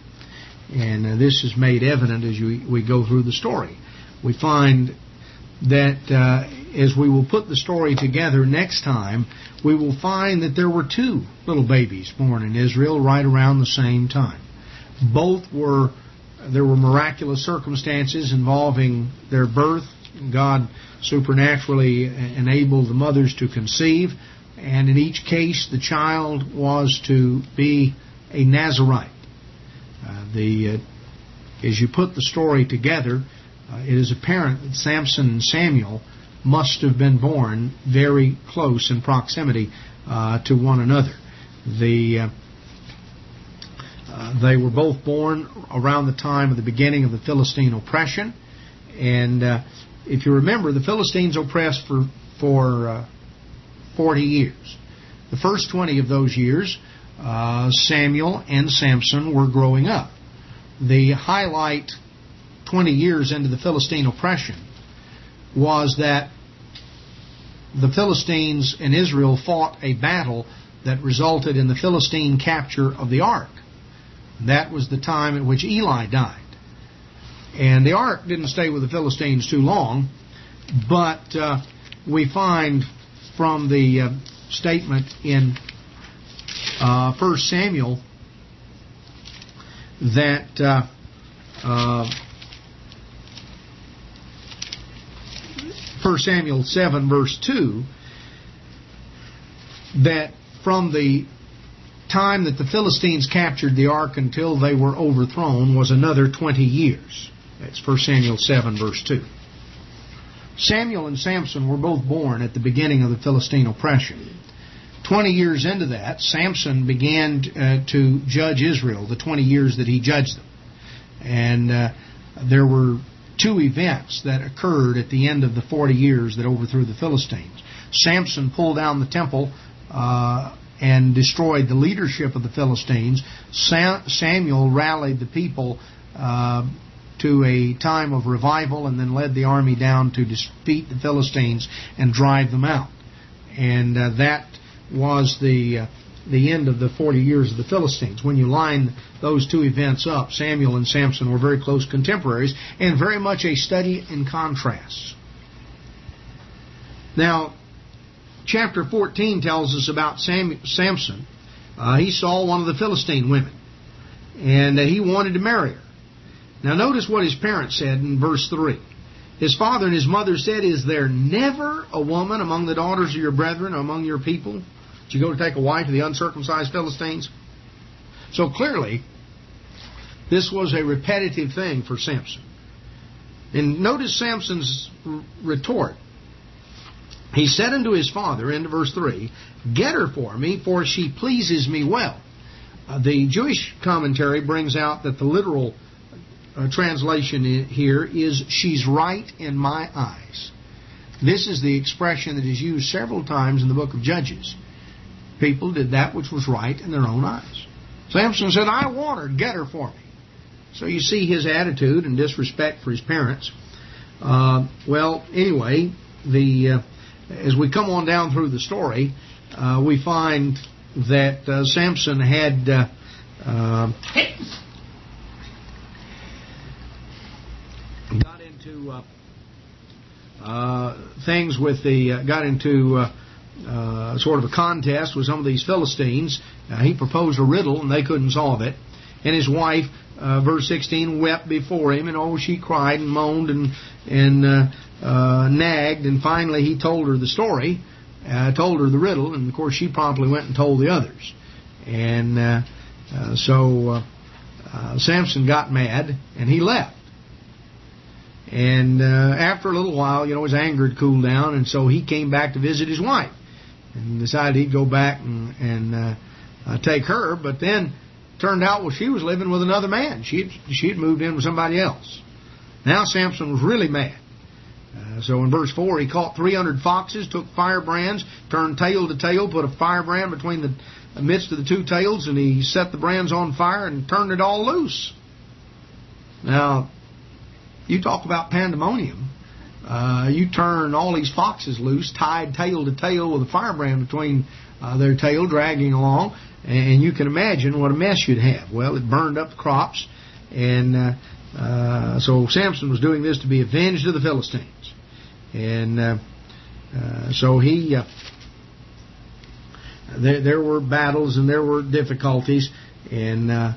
And this is made evident as we go through the story. We find that as we will put the story together next time, we will find that there were 2 little babies born in Israel right around the same time. There were miraculous circumstances involving their birth. God supernaturally enabled the mothers to conceive, and in each case the child was to be a Nazirite. As you put the story together, it is apparent that Samson and Samuel must have been born very close in proximity to one another. They were both born around the time of the beginning of the Philistine oppression, and if you remember, the Philistines oppressed for 40 years. The first 20 of those years, Samuel and Samson were growing up. The highlight 20 years into the Philistine oppression was that the Philistines and Israel fought a battle that resulted in the Philistine capture of the ark. That was the time at which Eli died. And the ark didn't stay with the Philistines too long, but we find from the statement in 1 Samuel that 1 Samuel 7 verse 2, that from the time that the Philistines captured the ark until they were overthrown was another 20 years. That's 1 Samuel 7 verse 2. Samuel and Samson were both born at the beginning of the Philistine oppression. 20 years into that, Samson began to judge Israel, the 20 years that he judged them. And there were two events that occurred at the end of the 40 years that overthrew the Philistines. Samson pulled down the temple and destroyed the leadership of the Philistines. Samuel rallied the people to a time of revival and then led the army down to defeat the Philistines and drive them out. And that was the end of the 40 years of the Philistines. When you line those two events up, Samuel and Samson were very close contemporaries and very much a study in contrasts. Now, chapter 14 tells us about Samson. He saw one of the Philistine women, and he wanted to marry her. Now, notice what his parents said in verse 3. His father and his mother said, "Is there never a woman among the daughters of your brethren or among your people? Did you go to take a wife of the uncircumcised Philistines?" So clearly, this was a repetitive thing for Samson. And notice Samson's retort. He said unto his father, into verse 3, "Get her for me, for she pleases me well." The Jewish commentary brings out that the literal translation here is, "She's right in my eyes." This is the expression that is used several times in the book of Judges. People did that which was right in their own eyes. Samson said, "I want her, get her for me." So you see his attitude and disrespect for his parents. Anyway, as we come on down through the story, we find that Samson had got into sort of a contest with some of these Philistines. He proposed a riddle and they couldn't solve it. And his wife, verse 16, wept before him, and she cried and moaned and nagged. And finally he told her the story, told her the riddle, and of course she promptly went and told the others. And so Samson got mad and he left. And after a little while, his anger had cooled down, and so he came back to visit his wife and decided he'd go back and take her. But then turned out, she was living with another man. She had moved in with somebody else. Now Samson was really mad. So in verse 4, he caught 300 foxes, took firebrands, turned tail to tail, put a firebrand between the midst of the two tails, and he set the brands on fire and turned it all loose. Now, you talk about pandemonium. You turn all these foxes loose, tied tail to tail with a firebrand between their tail, dragging along, and you can imagine what a mess you'd have. Well, it burned up the crops, and so Samson was doing this to be avenged of the Philistines. And so there were battles and there were difficulties, and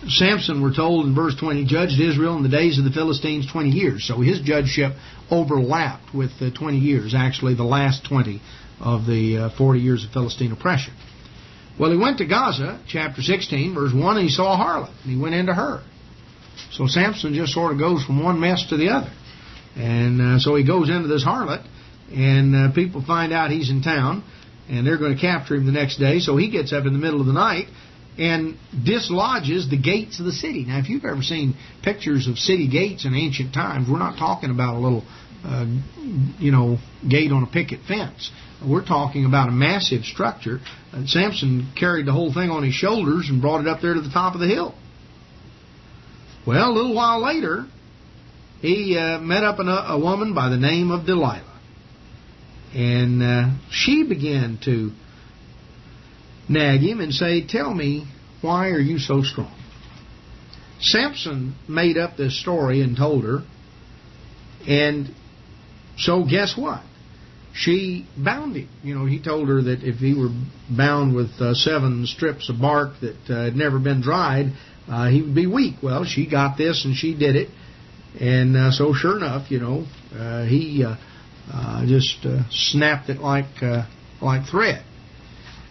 Samson, we're told in verse 20, judged Israel in the days of the Philistines 20 years. So his judgeship overlapped with the 20 years, actually the last 20 of the 40 years of Philistine oppression. Well, he went to Gaza, chapter 16, verse 1, and he saw a harlot, and he went into her. So Samson just sort of goes from one mess to the other. And so he goes into this harlot, and people find out he's in town, and they're going to capture him the next day. So he gets up in the middle of the night and dislodges the gates of the city. Now, if you've ever seen pictures of city gates in ancient times, we're not talking about a little, gate on a picket fence. We're talking about a massive structure. Samson carried the whole thing on his shoulders and brought it up there to the top of the hill. Well, a little while later, he met up a woman by the name of Delilah. And she began to nag him and say, "Tell me, why are you so strong?" Samson made up this story and told her. And so guess what? She bound him. He told her that if he were bound with 7 strips of bark that had never been dried, he would be weak. Well, she got this and she did it. And so sure enough, he just snapped it like thread.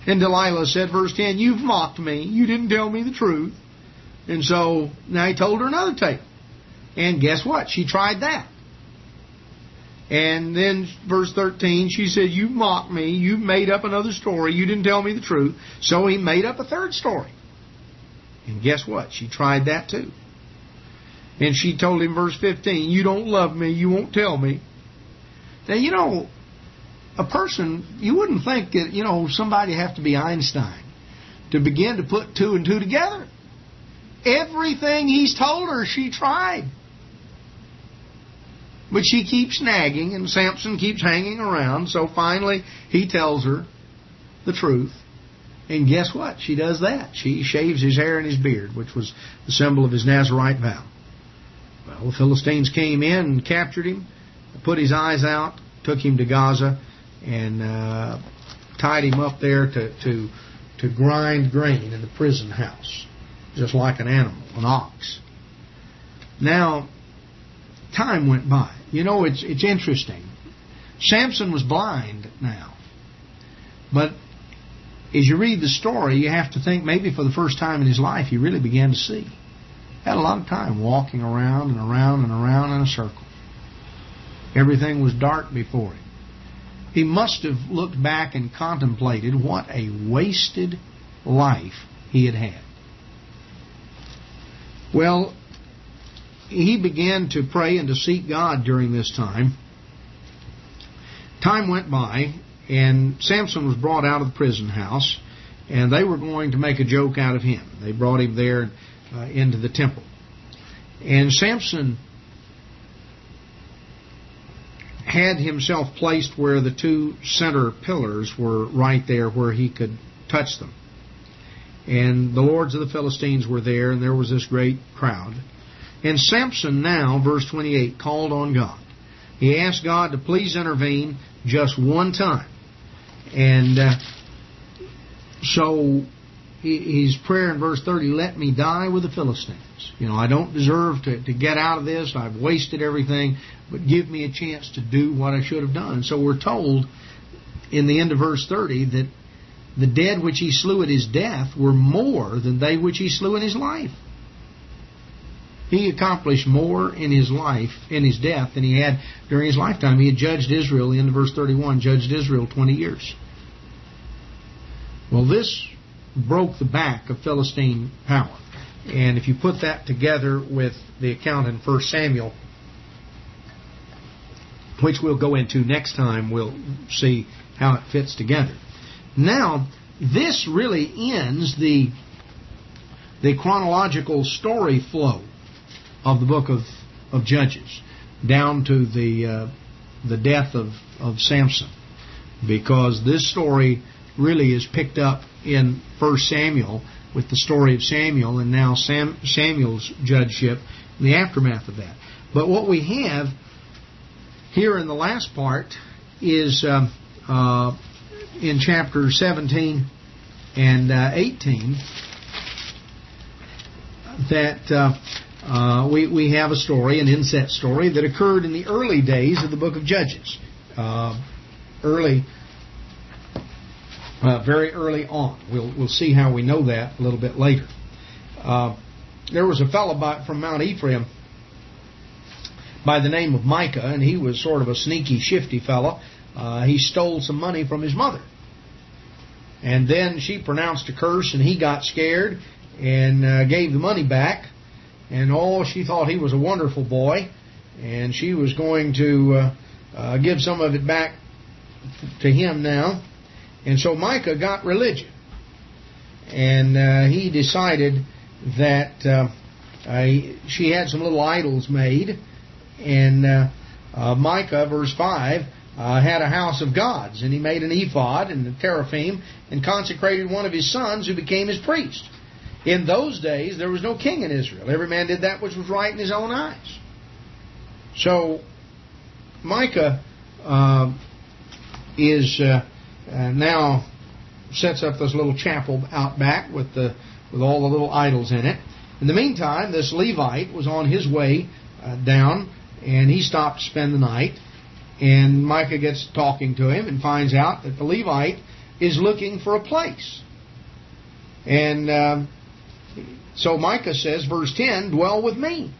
And Delilah said, verse 10, "You've mocked me. You didn't tell me the truth." And so now he told her another tale. And guess what? She tried that. And then verse 13, she said, "You've mocked me. You've made up another story. You didn't tell me the truth." So he made up a third story. And guess what? She tried that too. And she told him, verse 15, you don't love me, you won't tell me. Now, a person, you wouldn't think that, somebody have to be Einstein to begin to put two and two together. Everything he's told her, she tried. But she keeps nagging, and Samson keeps hanging around. So finally, he tells her the truth. And guess what? She does that. She shaves his hair and his beard, which was the symbol of his Nazirite vow. Well, the Philistines came in and captured him, put his eyes out, took him to Gaza, and tied him up there to grind grain in the prison house, just like an animal, an ox. Now, time went by. It's interesting. Samson was blind now. But as you read the story, you have to think maybe for the first time in his life he really began to see. Had a lot of time walking around and around and around in a circle. Everything was dark before him. He must have looked back and contemplated what a wasted life he had had. Well, he began to pray and to seek God during this time. Time went by, and Samson was brought out of the prison house, and they were going to make a joke out of him. They brought him there into the temple. And Samson had himself placed where the two center pillars were right there where he could touch them. And the lords of the Philistines were there, and there was this great crowd. And Samson now, verse 28, called on God. He asked God to please intervene just one time. And so his prayer in verse 30, let me die with the Philistines. I don't deserve to get out of this. I've wasted everything, but give me a chance to do what I should have done. And so we're told in the end of verse 30 that the dead which he slew at his death were more than they which he slew in his life. He accomplished more in his life, in his death, than he had during his lifetime. He had judged Israel, in verse 31, judged Israel 20 years. Well, this broke the back of Philistine power. And if you put that together with the account in 1 Samuel, which we'll go into next time, we'll see how it fits together. Now, this really ends the chronological story flow of the book of Judges, down to the death of Samson, because this story really is picked up in 1 Samuel with the story of Samuel, and now Samuel's judgeship and the aftermath of that. But what we have here in the last part is in chapter 17 and 18 that we have a story, an inset story, that occurred in the early days of the book of Judges. Very early on. We'll see how we know that a little bit later. There was a fellow from Mount Ephraim by the name of Micah, and he was sort of a sneaky, shifty fellow. He stole some money from his mother. And then she pronounced a curse, and he got scared and gave the money back. And she thought he was a wonderful boy, and she was going to give some of it back to him now. And so Micah got religion, and he decided that she had some little idols made, and Micah, verse 5, had a house of gods, and he made an ephod and a teraphim, and consecrated one of his sons who became his priest. In those days, there was no king in Israel. Every man did that which was right in his own eyes. So Micah now sets up this little chapel out back with all the little idols in it. In the meantime, this Levite was on his way down, and he stopped to spend the night. And Micah gets talking to him and finds out that the Levite is looking for a place. And so Micah says, verse 10, dwell with me.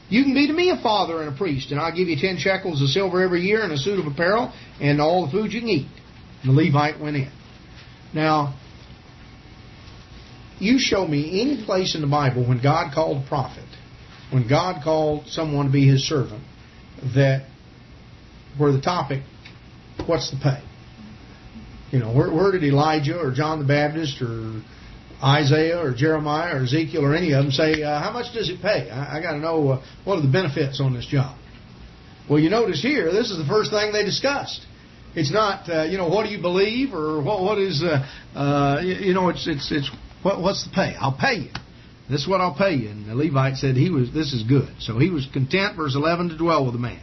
You can be to me a father and a priest, and I'll give you 10 shekels of silver every year and a suit of apparel and all the food you can eat. And the Levite went in. Now, you show me any place in the Bible when God called a prophet when God called someone to be His servant, that where the topic, what's the pay? You know, where did Elijah or John the Baptist or Isaiah or Jeremiah or Ezekiel or any of them say, how much does it pay? I got to know what are the benefits on this job. Well, you notice here, this is the first thing they discussed. It's not, what do you believe or what is, it's what's the pay? I'll pay you. This is what I'll pay you. And the Levite said this is good. So he was content, verse 11, to dwell with the man.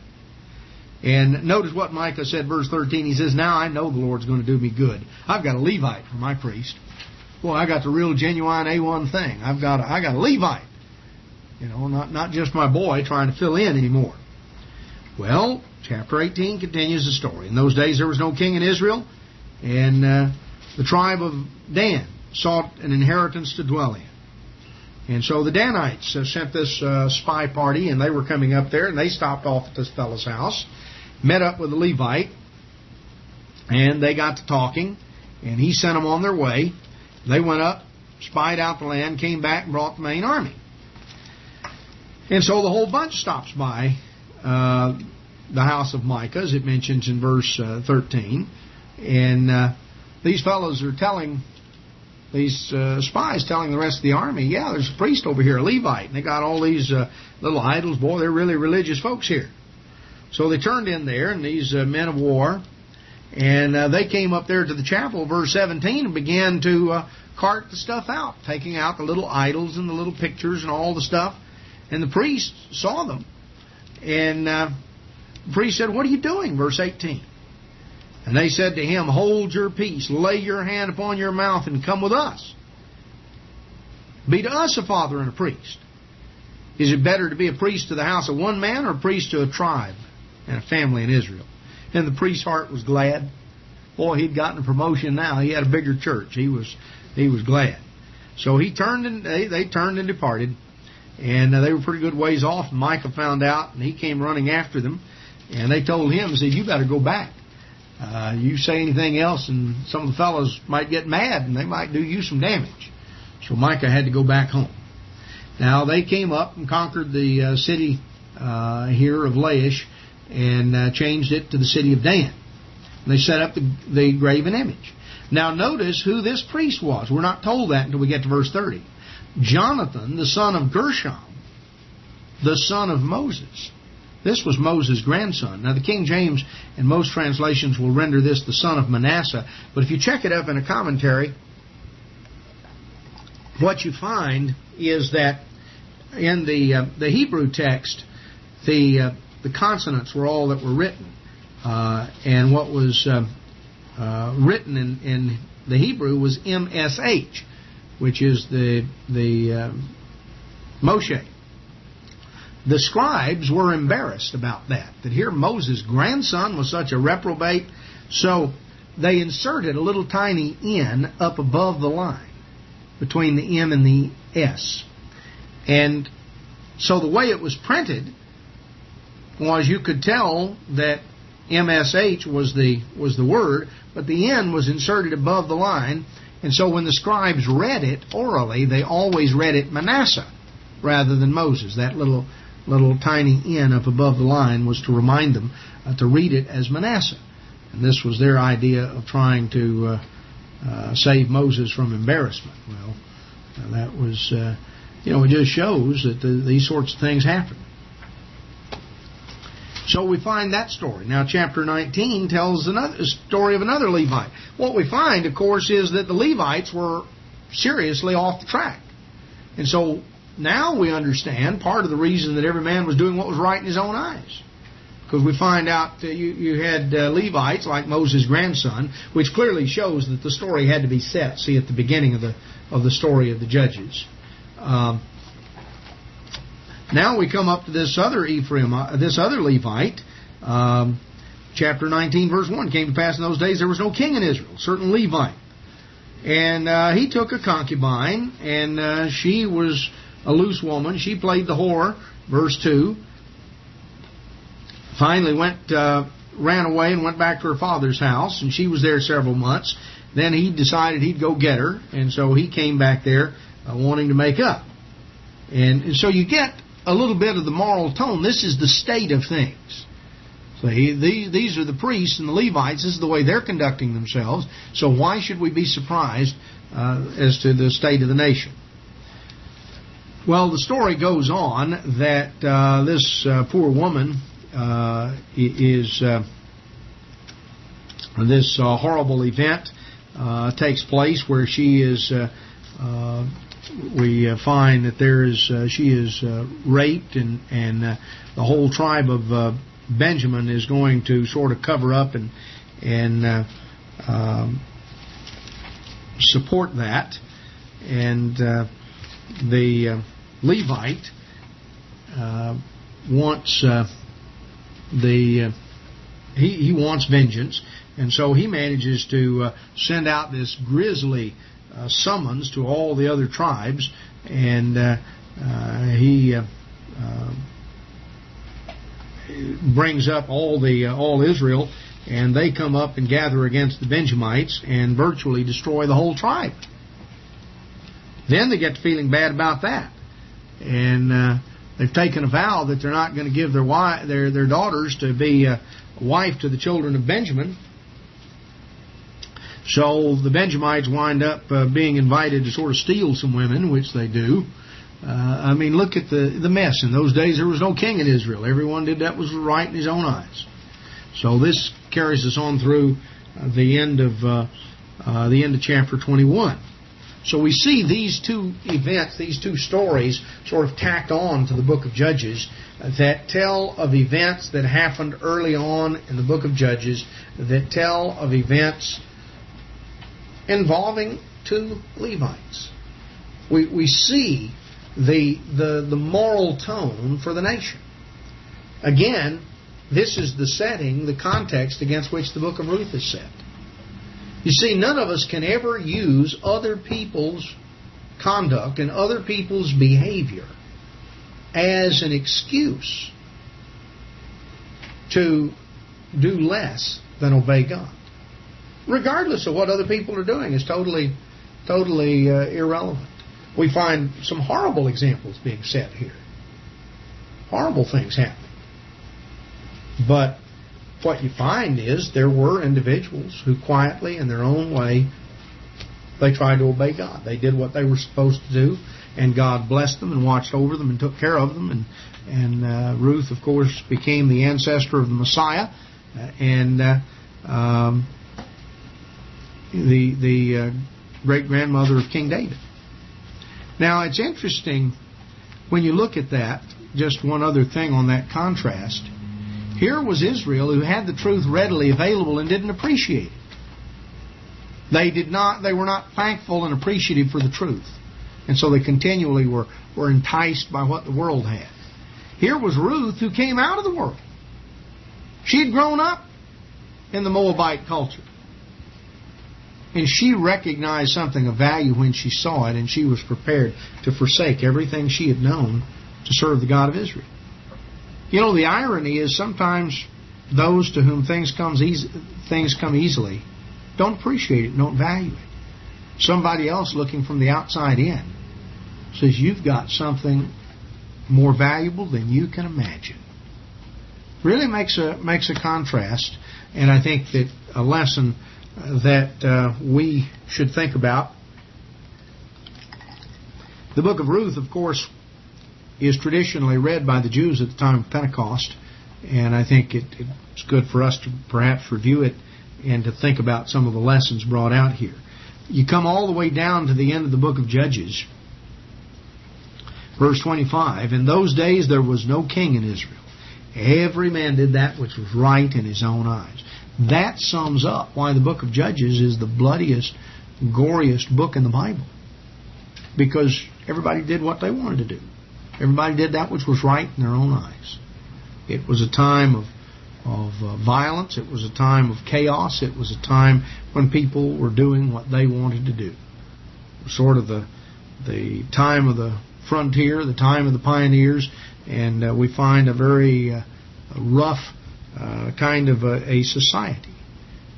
And notice what Micah said, verse 13. He says, now I know the Lord's going to do me good. I've got a Levite for my priest. Boy, I got the real genuine A1 thing. I got a Levite. Not just my boy trying to fill in anymore. Well, chapter 18 continues the story. In those days there was no king in Israel, and the tribe of Dan sought an inheritance to dwell in. And so the Danites sent this spy party, and they were coming up there, and they stopped off at this fellow's house, met up with the Levite, and they got to talking, and he sent them on their way. They went up, spied out the land, came back, and brought the main army. And so the whole bunch stops by the house of Micah, as it mentions in verse 13. And these fellows are telling, these spies telling the rest of the army, yeah, there's a priest over here, a Levite, and they got all these little idols. Boy, they're really religious folks here. So they turned in there, and these men of war, and they came up there to the chapel, verse 17, and began to cart the stuff out, taking out the little idols and the little pictures and all the stuff. And the priest saw them. And the priest said, what are you doing? Verse 18. And they said to him, hold your peace, lay your hand upon your mouth, and come with us. Be to us a father and a priest. Is it better to be a priest to the house of one man or a priest to a tribe and a family in Israel? And the priest's heart was glad. Boy, he'd gotten a promotion now. He had a bigger church. He was glad. So he turned and they turned and departed. And they were pretty good ways off. And Micah found out, and he came running after them. And they told him, said, you better go back. You say anything else, and some of the fellows might get mad, and they might do you some damage. So Micah had to go back home. Now, they came up and conquered the city here of Laish and changed it to the city of Dan. And they set up the graven image. Now, notice who this priest was. We're not told that until we get to verse 30. Jonathan, the son of Gershom, the son of Moses. This was Moses' grandson. Now, the King James and most translations will render this the son of Manasseh. But if you check it up in a commentary, what you find is that in the Hebrew text, the consonants were all that were written. And what was written in the Hebrew was MSH, which is the Moshe. The scribes were embarrassed about that here Moses' grandson was such a reprobate, so they inserted a little tiny N up above the line between the M and the S. And so the way it was printed was you could tell that MSH was the word, but the N was inserted above the line. And so when the scribes read it orally, they always read it Manasseh rather than Moses. That little tiny N up above the line was to remind them to read it as Manasseh. And this was their idea of trying to save Moses from embarrassment. Well, that was, it just shows that these sorts of things happen. So we find that story. Now, chapter 19 tells another story of another Levite. What we find, of course, is that the Levites were seriously off the track. And so now we understand part of the reason that every man was doing what was right in his own eyes. Because we find out that you had Levites like Moses' grandson, which clearly shows that the story had to be set. See, at the beginning of the story of the Judges. Now we come up to this other Levite. Chapter 19, verse 1. Came to pass in those days there was no king in Israel, certain Levite. And he took a concubine, and she was a loose woman. She played the whore, verse 2. Finally ran away and went back to her father's house, and she was there several months. Then he decided he'd go get her, and so he came back there wanting to make up. And so you get a little bit of the moral tone. This is the state of things. So these are the priests and the Levites. This is the way they're conducting themselves. So why should we be surprised as to the state of the nation? Well, the story goes on that this poor woman this horrible event takes place where she is. We find that she is raped, and the whole tribe of Benjamin is going to sort of cover up and support that, and the Levite wants he wants vengeance, and so he manages to send out this grisly summons to all the other tribes, and he brings up all Israel, and they come up and gather against the Benjamites and virtually destroy the whole tribe. Then they get to feeling bad about that, and they've taken a vow that they're not going to give their daughters to be a wife to the children of Benjamin. So the Benjamites wind up being invited to sort of steal some women, which they do. I mean, look at the mess. In those days, there was no king in Israel. Everyone did that was right in his own eyes. So this carries us on through the end of chapter 21. So we see these two events, these two stories, sort of tacked on to the book of Judges that tell of events that happened early on in the book of Judges, that tell of events involving two Levites. We see the moral tone for the nation. Again, this is the setting, the context against which the book of Ruth is set. You see, none of us can ever use other people's conduct and other people's behavior as an excuse to do less than obey God. Regardless of what other people are doing is totally irrelevant. We find some horrible examples being set here. Horrible things happening. But what you find is there were individuals who quietly, in their own way, they tried to obey God. They did what they were supposed to do, and God blessed them and watched over them and took care of them. And Ruth, of course, became the ancestor of the Messiah, and the great-grandmother of King David. Now, it's interesting when you look at that, just one other thing on that contrast. Here was Israel who had the truth readily available and didn't appreciate it. They were not thankful and appreciative for the truth. And so they continually were enticed by what the world had. Here was Ruth who came out of the world. She had grown up in the Moabite culture. And she recognized something of value when she saw it, and she was prepared to forsake everything she had known to serve the God of Israel. You know, the irony is sometimes those to whom things come easily don't appreciate it, don't value it. Somebody else looking from the outside in says you've got something more valuable than you can imagine. Really makes a contrast, and I think that a lesson that we should think about. The book of Ruth, of course, is traditionally read by the Jews at the time of Pentecost, and I think it's good for us to perhaps review it and to think about some of the lessons brought out here. You come all the way down to the end of the book of Judges, verse 25. In those days there was no king in Israel. Every man did that which was right in his own eyes. That sums up why the book of Judges is the bloodiest, goriest book in the Bible. Because everybody did what they wanted to do. Everybody did that which was right in their own eyes. It was a time of violence. It was a time of chaos. It was a time when people were doing what they wanted to do. Sort of the time of the frontier, the time of the pioneers, and we find a very rough kind of a society.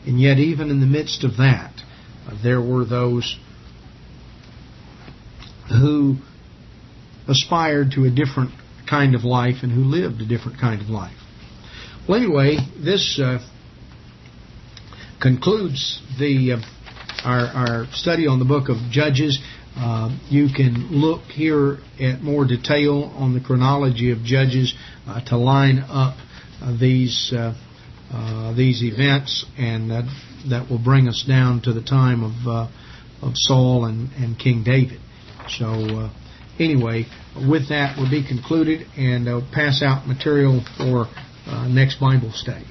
And yet even in the midst of that, there were those who aspired to a different kind of life and who lived a different kind of life. Well, anyway, this concludes our study on the book of Judges. You can look here at more detail on the chronology of Judges to line up these events, and that will bring us down to the time of Saul and King David. So anyway, with that, we'll be concluded, and I'll pass out material for next Bible study.